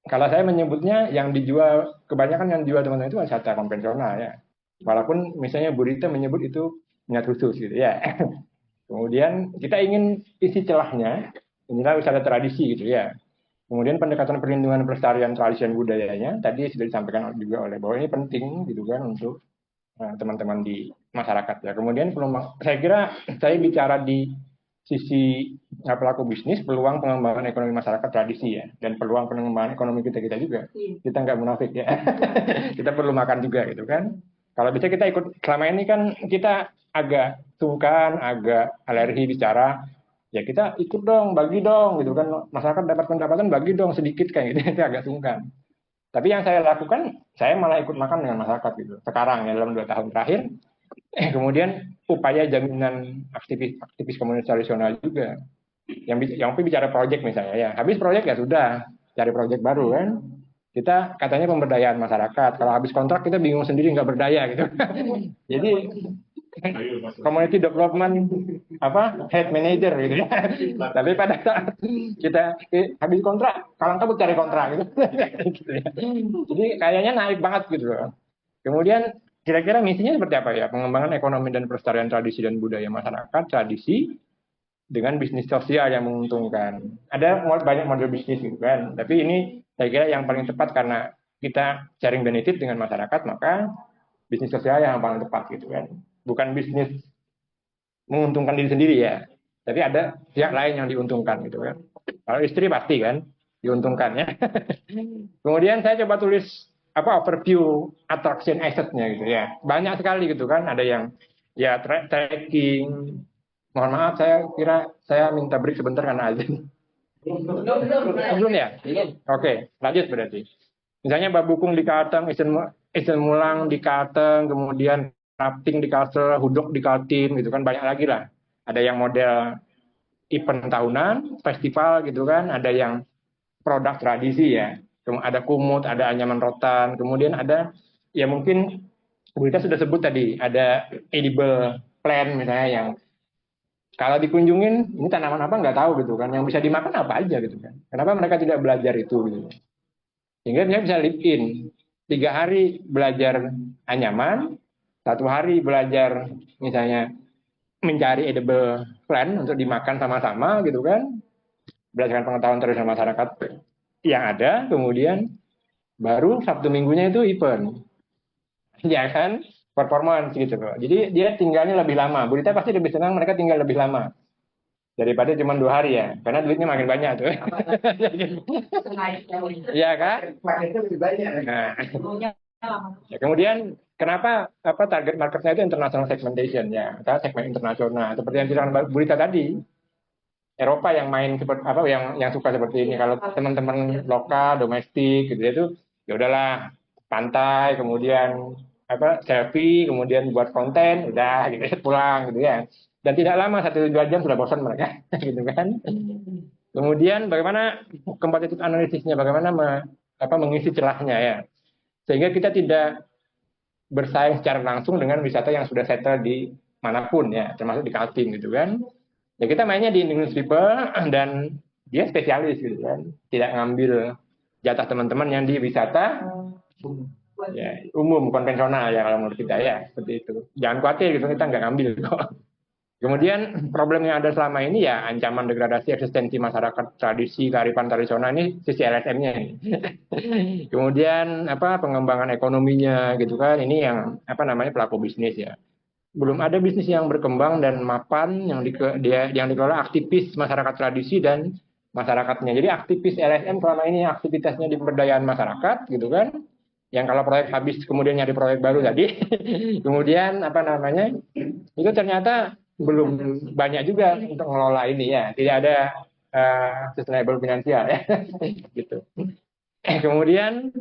Kalau saya menyebutnya yang dijual, kebanyakan yang dijual teman-teman itu wisata konvensional ya. Walaupun misalnya Bu Rita menyebut itu minat khusus gitu ya. Kemudian kita ingin isi celahnya, inilah wisata tradisi gitu ya. Kemudian pendekatan perlindungan pelestarian tradisi dan budayanya tadi sudah disampaikan juga oleh bahwa ini penting gitu kan untuk teman-teman di masyarakat ya. Kemudian saya kira saya bicara di sisi pelaku bisnis, peluang pengembangan ekonomi masyarakat tradisi ya, dan peluang pengembangan ekonomi kita juga. Kita nggak munafik ya. Kita perlu makan juga gitu kan. Kalau bisa kita ikut, selama ini kan kita agak sungkan, agak alergi bicara, ya kita ikut dong, bagi dong gitu kan. Masyarakat dapat pendapatan, bagi dong sedikit kayak gitu, itu agak sungkan. Tapi yang saya lakukan, saya malah ikut makan dengan masyarakat gitu. Sekarang ya dalam 2 tahun terakhir, kemudian upaya jaminan aktivis komunitas tradisional juga. Yang bicara proyek misalnya ya, habis proyek ya sudah, cari proyek baru kan. Kita katanya pemberdayaan masyarakat, kalau habis kontrak kita bingung sendiri nggak berdaya gitu. Jadi community development head manager gitu ya. Tapi pada saat kita habis kontrak, kalang kabut cari kontrak gitu. Gitu ya. Jadi kayaknya naik banget gitu. Kemudian kira-kira misinya seperti apa ya? Pengembangan ekonomi dan pelestarian tradisi dan budaya masyarakat, tradisi dengan bisnis sosial yang menguntungkan. Ada banyak model bisnis gitu kan. Tapi ini saya kira yang paling tepat karena kita sharing benefit dengan masyarakat, maka bisnis sosial yang paling tepat gitu kan. Bukan bisnis menguntungkan diri sendiri ya, tapi ada pihak lain yang diuntungkan gitu kan. Kalau istri pasti kan diuntungkannya. Kemudian saya coba tulis overview attraction asset-nya gitu ya. Banyak sekali gitu kan, ada yang ya tracking. Mohon maaf, saya kira saya minta break sebentar karena azan. Belum ya? Oke, lanjut berarti. Misalnya babukung di Kalteng, Isen Mulang di Kalteng, kemudian rafting di Kalsel, hudok di Kaltim, gitu kan, banyak lagi lah. Ada yang model event tahunan, festival gitu kan, ada yang produk tradisi ya, ada kumut, ada anyaman rotan, kemudian ada ya mungkin kita sudah sebut tadi, ada edible plant misalnya yang kalau dikunjungin ini tanaman apa nggak tahu gitu kan, yang bisa dimakan apa aja gitu kan. Kenapa mereka tidak belajar itu gitu? Sehingga dia bisa live in 3 hari belajar anyaman, 1 hari belajar misalnya mencari edible plant untuk dimakan sama-sama gitu kan, berdasarkan pengetahuan tradisional masyarakat yang ada, kemudian baru Sabtu Minggunya itu event, ya kan, performance gitu loh. Jadi dia tinggalnya lebih lama. Bu Rita pasti lebih senang mereka tinggal lebih lama daripada cuma 2 hari ya, karena duitnya makin banyak tuh. Iya kan? Nah, ya, kemudian kenapa target marketnya itu international segmentation ya, segmen internasional seperti yang disampaikan Bu Rita tadi. Eropa yang main seperti yang suka seperti ini. Kalau teman-teman lokal, domestik gitu itu ya udahlah pantai, kemudian selfie, kemudian buat konten, udah gitu pulang gitu ya. Dan tidak lama 1-2 jam sudah bosan mereka, gitu kan. Kemudian bagaimana kompetitif analisisnya, bagaimana mengisi celahnya ya, sehingga kita tidak bersaing secara langsung dengan wisata yang sudah settle di manapun ya, termasuk di Kaltim gitu kan. Ya kita mainnya di indigenous people dan dia spesialis gitu kan, tidak ngambil jatah teman-teman yang di wisata ya, umum konvensional ya kalau menurut kita ya seperti itu. Jangan khawatir gitu, kita nggak ngambil kok. Kemudian problem yang ada selama ini ya ancaman degradasi eksistensi masyarakat tradisi kearifan tradisional ini sisi LSM-nya ini. Kemudian pengembangan ekonominya gitu kan, ini yang pelaku bisnis ya. Belum ada bisnis yang berkembang dan mapan yang dikelola aktivis masyarakat tradisi dan masyarakatnya. Jadi aktivis LSM selama ini aktivitasnya di pemberdayaan masyarakat gitu kan. Yang kalau proyek habis kemudian nyari proyek baru tadi. Kemudian itu ternyata belum banyak juga untuk mengelola ini ya. Tidak ada sustainable finansial ya. Gitu. Kemudian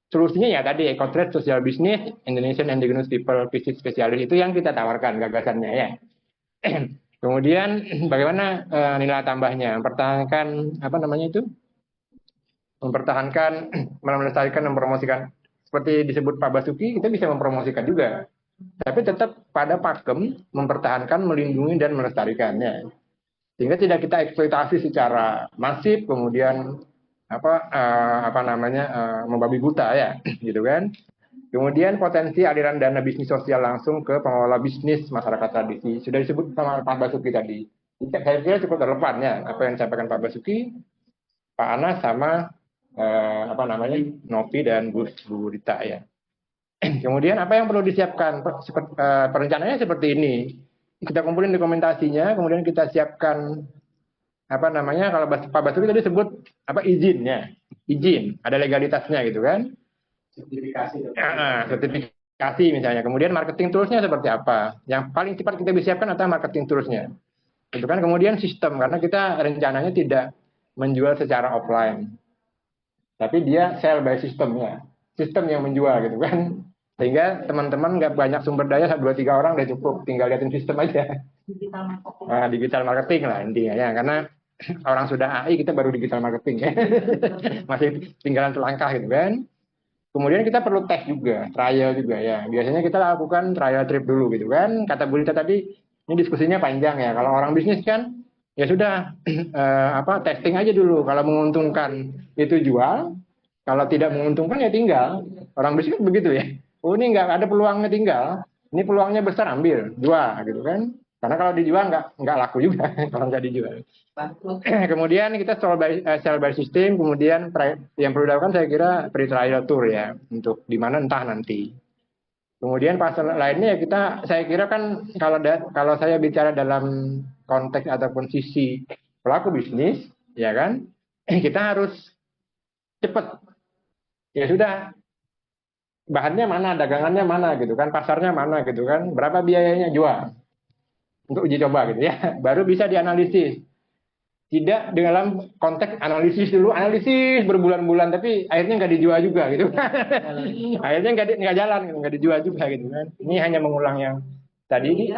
solusinya ya tadi eco-trade, social business, Indonesian Indigenous People Visit Specialist itu yang kita tawarkan gagasannya ya. Kemudian bagaimana nilai tambahnya? Mempertahankan mempertahankan, melestarikan, mempromosikan. Seperti disebut Pak Basuki, kita bisa mempromosikan juga. Tapi tetap pada pakem mempertahankan, melindungi dan melestarikannya. Sehingga tidak kita eksploitasi secara masif, kemudian membabi buta ya, gitu kan. Kemudian potensi aliran dana bisnis sosial langsung ke pengelola bisnis masyarakat tradisi sudah disebut sama Pak Basuki tadi. Saya kira cukup relevan ya apa yang disampaikan Pak Basuki. Pak Anas sama apa namanya Novi dan Bu Rita ya. Kemudian apa yang perlu disiapkan? Perencanaannya seperti ini. Kita kumpulin dokumentasinya, kemudian kita siapkan apa namanya, kalau Pak Basuki tadi sebut apa, izinnya, izin, ada legalitasnya gitu kan? Sertifikasi misalnya. Kemudian marketing toolsnya seperti apa? Yang paling cepat kita bisa siapkan adalah marketing toolsnya. Itu kan. Kemudian sistem, karena kita rencananya tidak menjual secara offline, tapi dia sell by system ya, sistem yang menjual gitu kan. Sehingga teman-teman nggak banyak sumber daya, 2-3 orang udah cukup, tinggal liatin sistem aja. Digital marketing lah intinya ya, karena orang sudah AI, kita baru digital marketing ya. Masih tinggalan selangkah gitu kan. Kemudian kita perlu tes juga, trial juga ya. Biasanya kita lakukan trial trip dulu gitu kan. Kata Bu Rita tadi, ini diskusinya panjang ya. Kalau orang bisnis kan, ya sudah testing aja dulu. Kalau menguntungkan itu jual, kalau tidak menguntungkan ya tinggal. Orang bisnis kan begitu ya. Oh ini nggak ada peluangnya, tinggal. Ini peluangnya besar, ambil, jual gitu kan. Karena kalau dijual nggak laku juga kalau nggak dijual. Kemudian kita sell by system. Kemudian yang perlu dilakukan saya kira pre-trial tour ya, untuk di mana entah nanti. Kemudian pasal lainnya ya saya kira kan, kalau saya bicara dalam konteks ataupun sisi pelaku bisnis ya kan, kita harus cepat. Ya sudah, bahannya mana, dagangannya mana gitu kan, pasarnya mana gitu kan, berapa biayanya jual untuk uji coba gitu ya, baru bisa dianalisis. Tidak dalam konteks analisis dulu, analisis berbulan-bulan tapi akhirnya nggak dijual juga gitu kan. Akhirnya nggak jalan, nggak dijual juga gitu kan. Ini hanya mengulang yang tadi.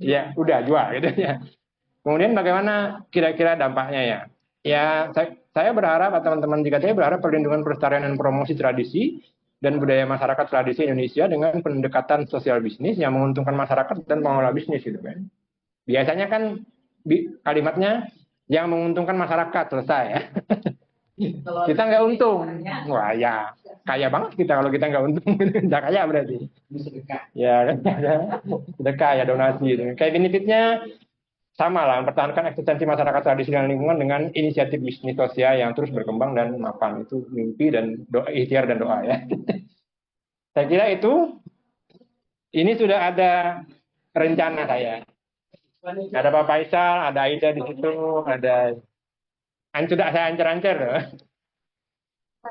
Ya udah jual gitu ya. Kemudian bagaimana kira-kira dampaknya ya? Ya saya berharap, teman-teman JKT berharap perlindungan pelestarian dan promosi tradisi dan budaya masyarakat tradisi Indonesia dengan pendekatan sosial bisnis yang menguntungkan masyarakat dan pengelola bisnis gitu kan. Biasanya kan kalimatnya yang menguntungkan masyarakat, selesai ya. Kita nggak untung, wah ya kaya banget kita kalau kita nggak untung. Nggak kaya berarti. Ya kan, sedekah ya, donasi gitu. Kayak benefitnya sama lah, mempertahankan eksistensi masyarakat tradisi dan lingkungan dengan inisiatif bisnis sosial yang terus berkembang dan mapan. Itu mimpi dan doa, ikhtiar dan doa ya. Saya kira itu, ini sudah ada rencana saya. Ada Pak Faisal, ada Aida di situ, ada sudah saya ancer-ancer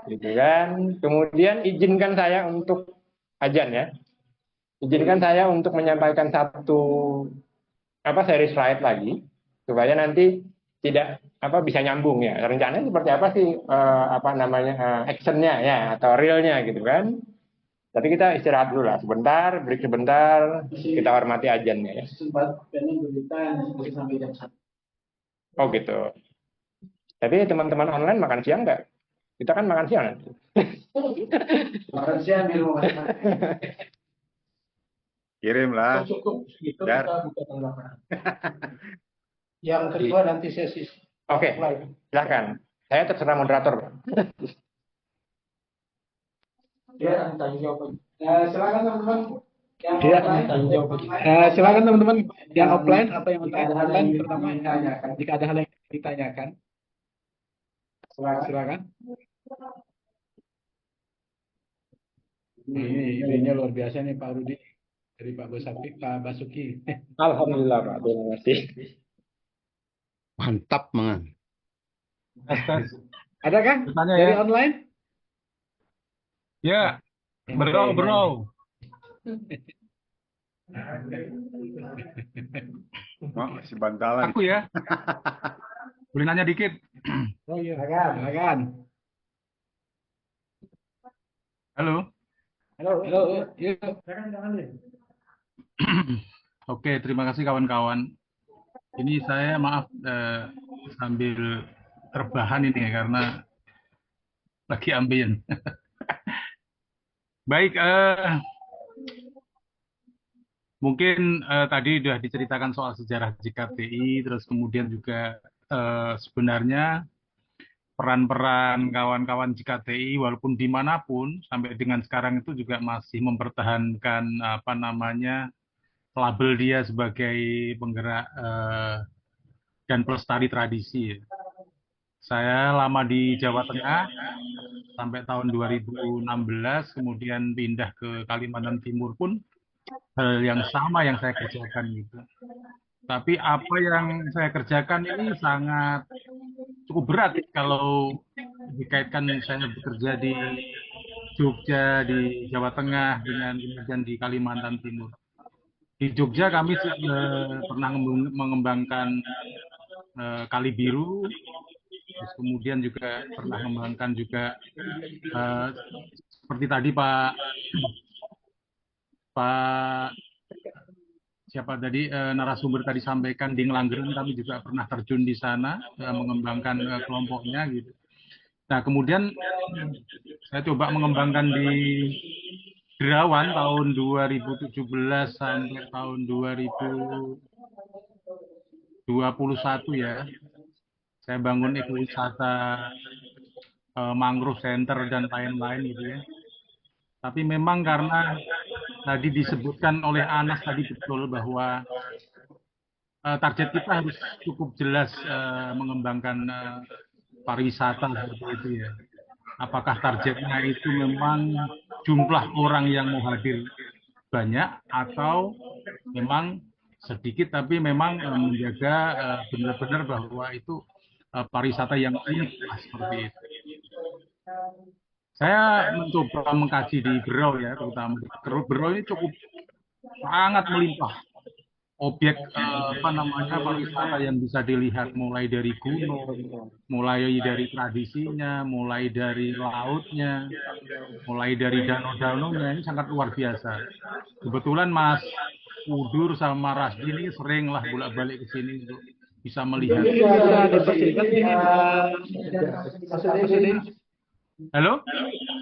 gitu kan. Kemudian izinkan saya untuk ajan ya. Izinkan saya untuk menyampaikan satu seri slide lagi supaya nanti tidak bisa nyambung ya. Rencananya seperti apa sih actionnya ya, atau realnya gitu kan. Tapi kita istirahat dulu lah sebentar, break sebentar, kita hormati ajannya ya. Oh gitu. Tapi teman-teman online makan siang nggak? Kita kan makan siang nanti. Makan siang di rumah. Kirim lah. Cukup gitu, Dar. kita buka tanggapan. Yang kedua nanti sesi. Oke, silakan. Saya terserah moderator. Dia tanya jawab. Silakan teman-teman. Silakan teman-teman yang offline atau yang online, pertama jika ada hal yang ditanyakan. Silakan. Ini idenya luar biasa nih Pak Rudi dari Pak Basuki. Alhamdulillah Pak, terima kasih. Mantap, Mang. Adakah Bertanya dari ya. online? Ya, bro. Masih bantalan. Aku ya. Boleh nanya dikit? Oh iya, silakan. Halo. Yuk. Oke, terima kasih kawan-kawan. Ini saya maaf sambil terbahan ini ya, karena lagi ambien. Baik, mungkin tadi sudah diceritakan soal sejarah JKTI, terus kemudian juga sebenarnya peran-peran kawan-kawan JKTI walaupun dimanapun sampai dengan sekarang itu juga masih mempertahankan label dia sebagai penggerak dan pelestari tradisi. Saya lama di Jawa Tengah sampai tahun 2016, kemudian pindah ke Kalimantan Timur pun hal yang sama yang saya kerjakan gitu. Tapi apa yang saya kerjakan ini sangat cukup berat kalau dikaitkan saya bekerja di Jogja, di Jawa Tengah, dengan kemudian di Kalimantan Timur. Di Jogja kami pernah mengembangkan Kali Biru, terus kemudian juga pernah mengembangkan juga seperti tadi Pak siapa tadi narasumber tadi sampaikan di Ngelanggeran, kami juga pernah terjun di sana mengembangkan kelompoknya gitu. Nah kemudian saya coba mengembangkan di Derawan tahun 2017 sampai tahun 2021 ya. Saya bangun ekowisata mangrove center dan lain-lain gitu ya. Tapi memang karena tadi disebutkan oleh Anas tadi betul bahwa target kita harus cukup jelas mengembangkan pariwisata seperti itu ya. Apakah targetnya itu memang jumlah orang yang mau hadir banyak atau memang sedikit tapi memang menjaga benar-benar bahwa itu pariwisata yang unik seperti itu. Saya mencoba mengkaji di Berau ya, terutama di Berau ini cukup sangat melimpah objek pariwisata yang bisa dilihat, mulai dari gunung, mulai dari tradisinya, mulai dari lautnya, mulai dari danau-danaunya, ini sangat luar biasa. Kebetulan Mas Udur sama Rasdi ini seringlah bolak-balik ke sini untuk bisa melihat. Halo?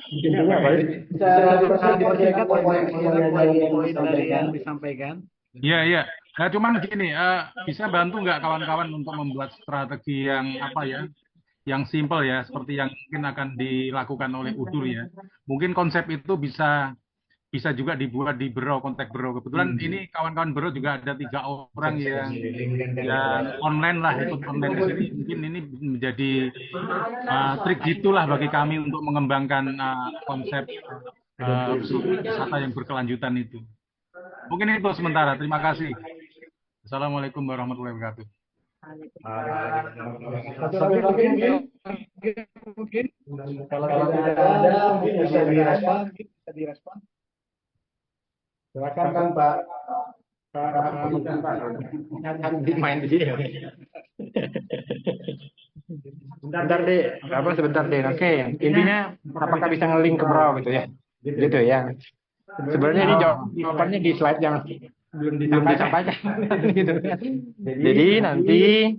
Bisa dipersilakan poin-poin dari yang disampaikan. Iya. Nah, cuman gini, bisa bantu nggak kawan-kawan untuk membuat strategi yang yang simple ya, seperti yang mungkin akan dilakukan oleh Udur ya. Mungkin konsep itu bisa juga dibuat di Berau, kontak Berau. Kebetulan ini kawan-kawan Berau juga ada 3 orang yang online lah, ikut online di sini. Mungkin ini menjadi trik gitulah bagi kami untuk mengembangkan konsep wisata yang berkelanjutan itu. Mungkin itu sementara. Terima kasih. Assalamualaikum warahmatullahi wabarakatuh. Mungkin kalau tidak ada bisa direspon. Silakan kan Pak. Main di sini. Sebentar deh. Oke, intinya apakah bisa nge-link ke Berau gitu ya? Gitu ya. Sebenarnya ini jawabannya di slide yang belum disampaikan gitu. Jadi nanti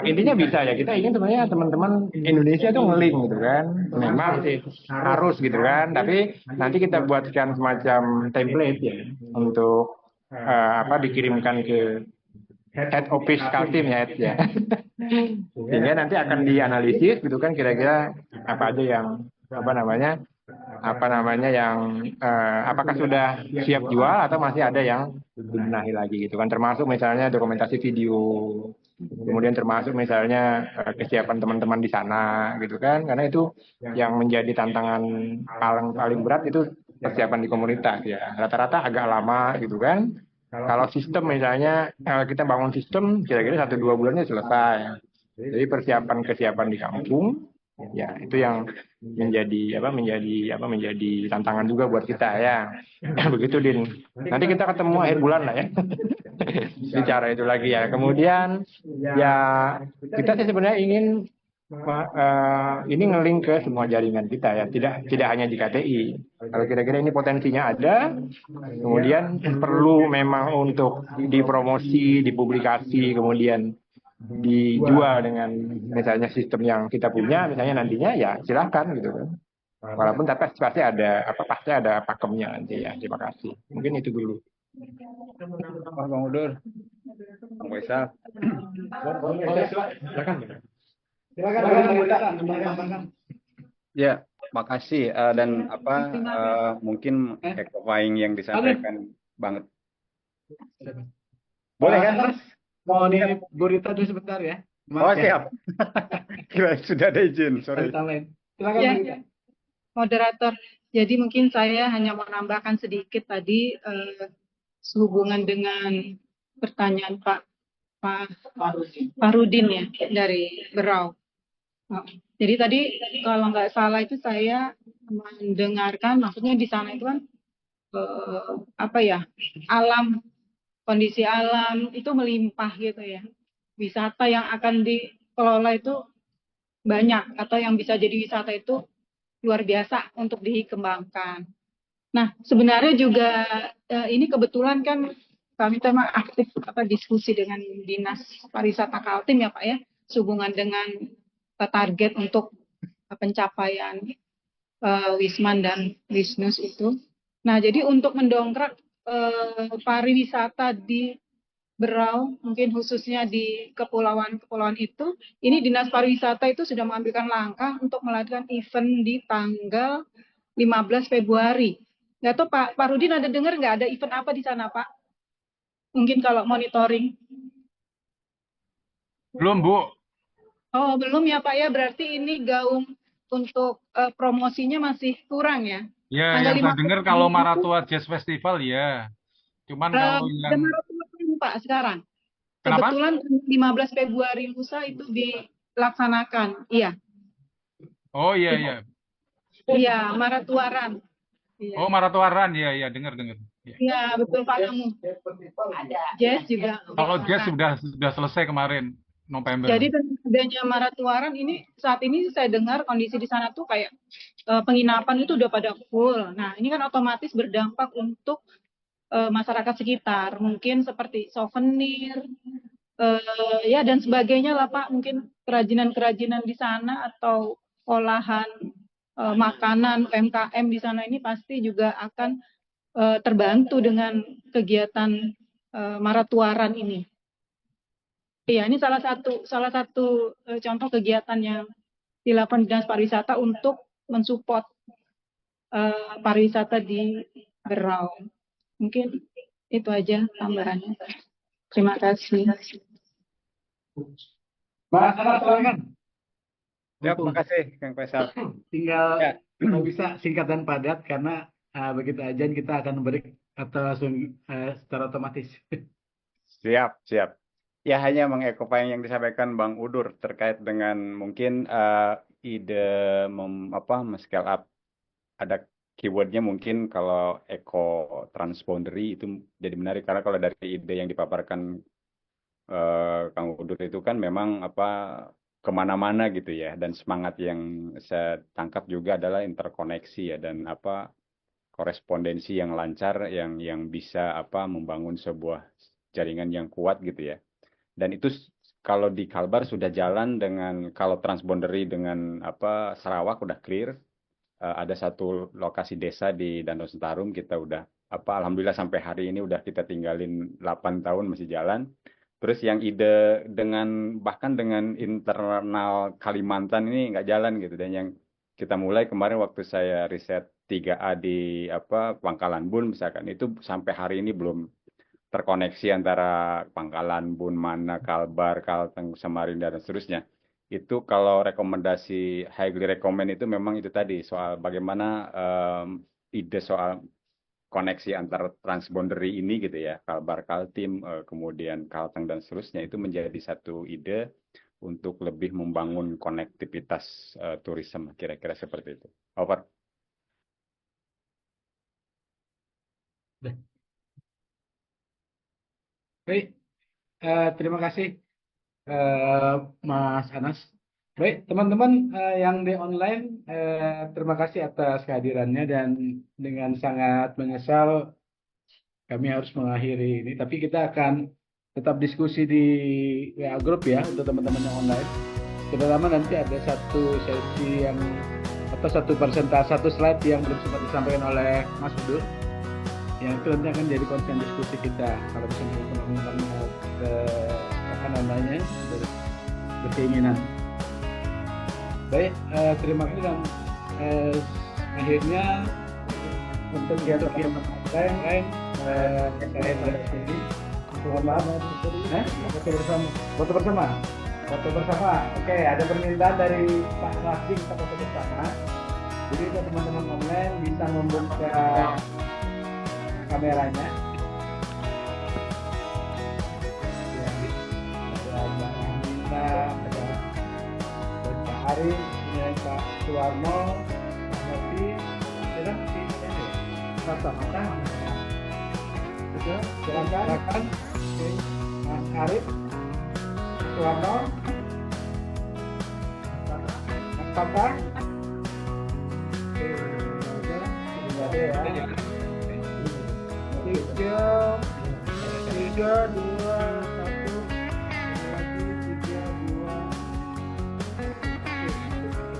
intinya bisa ya, kita ingin sebenarnya teman-teman Indonesia tuh nge-link gitu kan, memang sih harus gitu kan, tapi nanti kita buatkan semacam template ya untuk dikirimkan ke head office Kaltim ya, sehingga nanti akan dianalisis gitu kan, kira-kira apa aja yang apakah sudah siap jual atau masih ada yang dibenahi lagi gitu kan, termasuk misalnya dokumentasi video, kemudian termasuk misalnya kesiapan teman-teman di sana gitu kan, karena itu yang menjadi tantangan paling berat itu persiapan di komunitas ya, rata-rata agak lama gitu kan. Kalau sistem misalnya kita bangun sistem kira-kira 1-2 bulannya selesai, jadi kesiapan di kampung ya itu yang menjadi tantangan juga buat kita ya. Begitu Din, nanti kita ketemu akhir bulan lah ya. Bicara itu lagi ya. Kemudian ya kita sih sebenarnya ingin ini nge-link ke semua jaringan kita ya, tidak hanya di KTI. Kalau kira-kira ini potensinya ada, kemudian perlu memang untuk dipromosi, dipublikasi, kemudian dijual dengan misalnya sistem yang kita punya, misalnya nantinya ya silahkan gitu kan. Walaupun tapi pasti ada pakemnya nanti ya. Terima kasih. Mungkin itu dulu. Bang Udur, Bang Faisal. Silakan. Ya, makasih dan mungkin echoing yang disampaikan banget. Boleh kan, Mas? Mohon ini Bu Rita dulu sebentar ya. Oh, Maaf ya, siap. Kira sudah ada izin, harus sorry. tambahin. Silakan Ya, Bu Rita. moderator. Jadi mungkin saya hanya menambahkan sedikit tadi sehubungan dengan pertanyaan Pak Farudin ya dari Berau. Oh, jadi tadi kalau nggak salah itu saya mendengarkan, maksudnya di sana itu kan apa ya, alam, kondisi alam itu melimpah gitu ya. Wisata yang akan dikelola itu banyak, atau yang bisa jadi wisata itu luar biasa untuk dikembangkan. Nah, sebenarnya juga ini kebetulan kan kami memang aktif diskusi dengan Dinas Pariwisata Kaltim ya Pak ya, sehubungan dengan target untuk pencapaian Wisman dan Wisnus itu. Nah, jadi untuk mendongkrak pariwisata di Berau, mungkin khususnya di kepulauan-kepulauan itu, ini Dinas Pariwisata itu sudah mengambilkan langkah untuk melakukan event di tanggal 15 Februari. Nggak tahu Pak Rudin ada dengar nggak ada event apa di sana Pak? Mungkin kalau monitoring. Belum, Bu. Oh, belum ya Pak ya, berarti ini gaung untuk promosinya masih kurang ya? Ya, Tanggal yang saya 15 dengar kalau itu Maratua Jazz Festival ya. Cuman kalau ada yang maraton Pak sekarang. kenapa? Kebetulan 15 Februari lusa itu dilaksanakan. Iya. Oh iya iya. Iya, maratuaran. Iya. Oh Maratuaran ya ya dengar. Ya. Iya, betul Pak kamu. Jazz juga. Kalau jazz sudah selesai kemarin November. Jadi dengan adanya maratuaran ini saat ini saya dengar kondisi di sana tuh kayak penginapan itu udah pada full. Nah, ini kan otomatis berdampak untuk masyarakat sekitar, mungkin seperti souvenir, ya dan sebagainya lah Pak, mungkin kerajinan-kerajinan di sana atau olahan makanan UMKM di sana ini pasti juga akan terbantu dengan kegiatan maratuaran ini. Iya, ini salah satu contoh kegiatan yang dilakukan Dinas Pariwisata untuk mensupport pariwisata di Berau. Mungkin itu aja tambahannya. Terima kasih. Mas Anas, silakan. Ya, terima kasih Kang Faisal. Tinggal Ya. kalau bisa singkat dan padat karena begitu aja kita akan break atau langsung secara otomatis. Siap. Ya, hanya mengeko apa yang disampaikan Bang Udur terkait dengan mungkin ide scale up. Ada keywordnya mungkin kalau eco transboundary itu jadi menarik karena kalau dari ide yang dipaparkan Kang Udur itu kan memang kemana-mana gitu ya, dan semangat yang saya tangkap juga adalah interkoneksi ya, dan korespondensi yang lancar yang bisa membangun sebuah jaringan yang kuat gitu ya. Dan itu kalau di Kalbar sudah jalan dengan, kalau transboundary dengan Sarawak udah clear. Ada satu lokasi desa di Danau Sentarum kita udah alhamdulillah sampai hari ini udah kita tinggalin 8 tahun masih jalan. Terus yang ide bahkan dengan internal Kalimantan ini nggak jalan gitu, dan yang kita mulai kemarin waktu saya riset 3A di Pangkalan Bun misalkan, itu sampai hari ini belum terkoneksi antara Pangkalan Bun, Mana, Kalbar, Kalteng, Samarinda dan seterusnya. Itu kalau rekomendasi highly recommend itu memang itu tadi soal bagaimana ide soal koneksi antar transboundary ini gitu ya, Kalbar, Kaltim, kemudian Kalteng dan seterusnya, itu menjadi satu ide untuk lebih membangun konektivitas turisme, kira-kira seperti itu. Over. Baik, terima kasih Mas Anas. Baik, teman-teman yang di online, terima kasih atas kehadirannya, dan dengan sangat menyesal kami harus mengakhiri ini. Tapi kita akan tetap diskusi di WA Group ya untuk teman-teman yang online. Terutama nanti ada satu sesi yang satu presentasi, satu slide yang belum sempat disampaikan oleh Mas Udur, yang itu nanti akan jadi konten diskusi kita kalau misalnya teman-teman berkeinginan. Baik, terima kasih, dan akhirnya untuk yang lain saya dari sini. Mohon maaf, foto bersama. Foto bersama. Oke, ada permintaan dari Pak Rasdi kita foto bersama. Jadi untuk teman-teman online bisa membuka kameranya. Ya, ada Mbak Amina, ada Pak Arif, ini Pak Suwarno, Pak Novi, ya, mata. Sudah, silakan. Oke, Mas Arif, Suwarno, Mas Papa. Oke, ada ya. 3, 2, 1. Lagi 3, 2.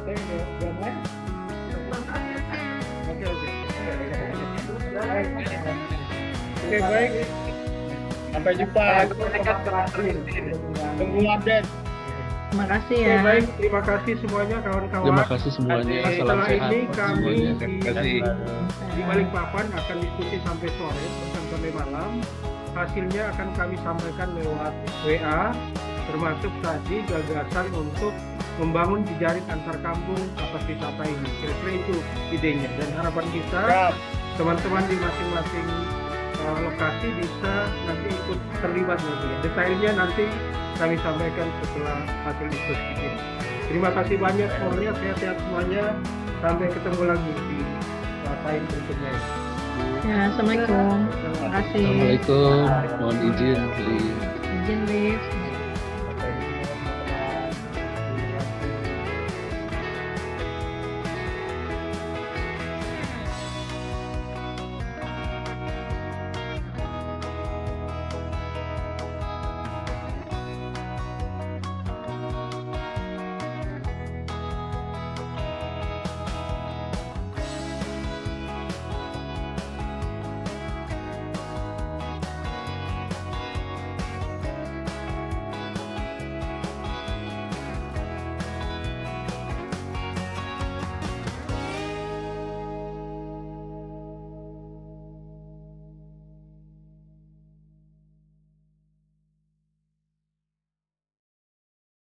Oke, udah main? Oke. Oke, baik. Sampai jumpa. Tunggu update. Terima kasih Oke, ya. baik. Terima kasih semuanya kawan-kawan. Terima kasih semuanya. Salam Setelah sehat ini kami semuanya. di Balikpapan akan diskusi sampai sore, bahkan sampai malam. Hasilnya akan kami sampaikan lewat WA, termasuk tadi gagasan untuk membangun jejaring antar kampung atas wisata ini. Kira-kira itu idenya. Dan harapan kita teman-teman di masing-masing lokasi bisa nanti ikut terlibat nanti. Detailnya nanti kami sampaikan setelah hasil diskusi ini. Terima kasih banyak semuanya, sehat-sehat semuanya. Sampai ketemu lagi di time berikutnya. Ya, Assalamualaikum. Terima kasih. Assalamualaikum. Mohon izin. Izin, Liv.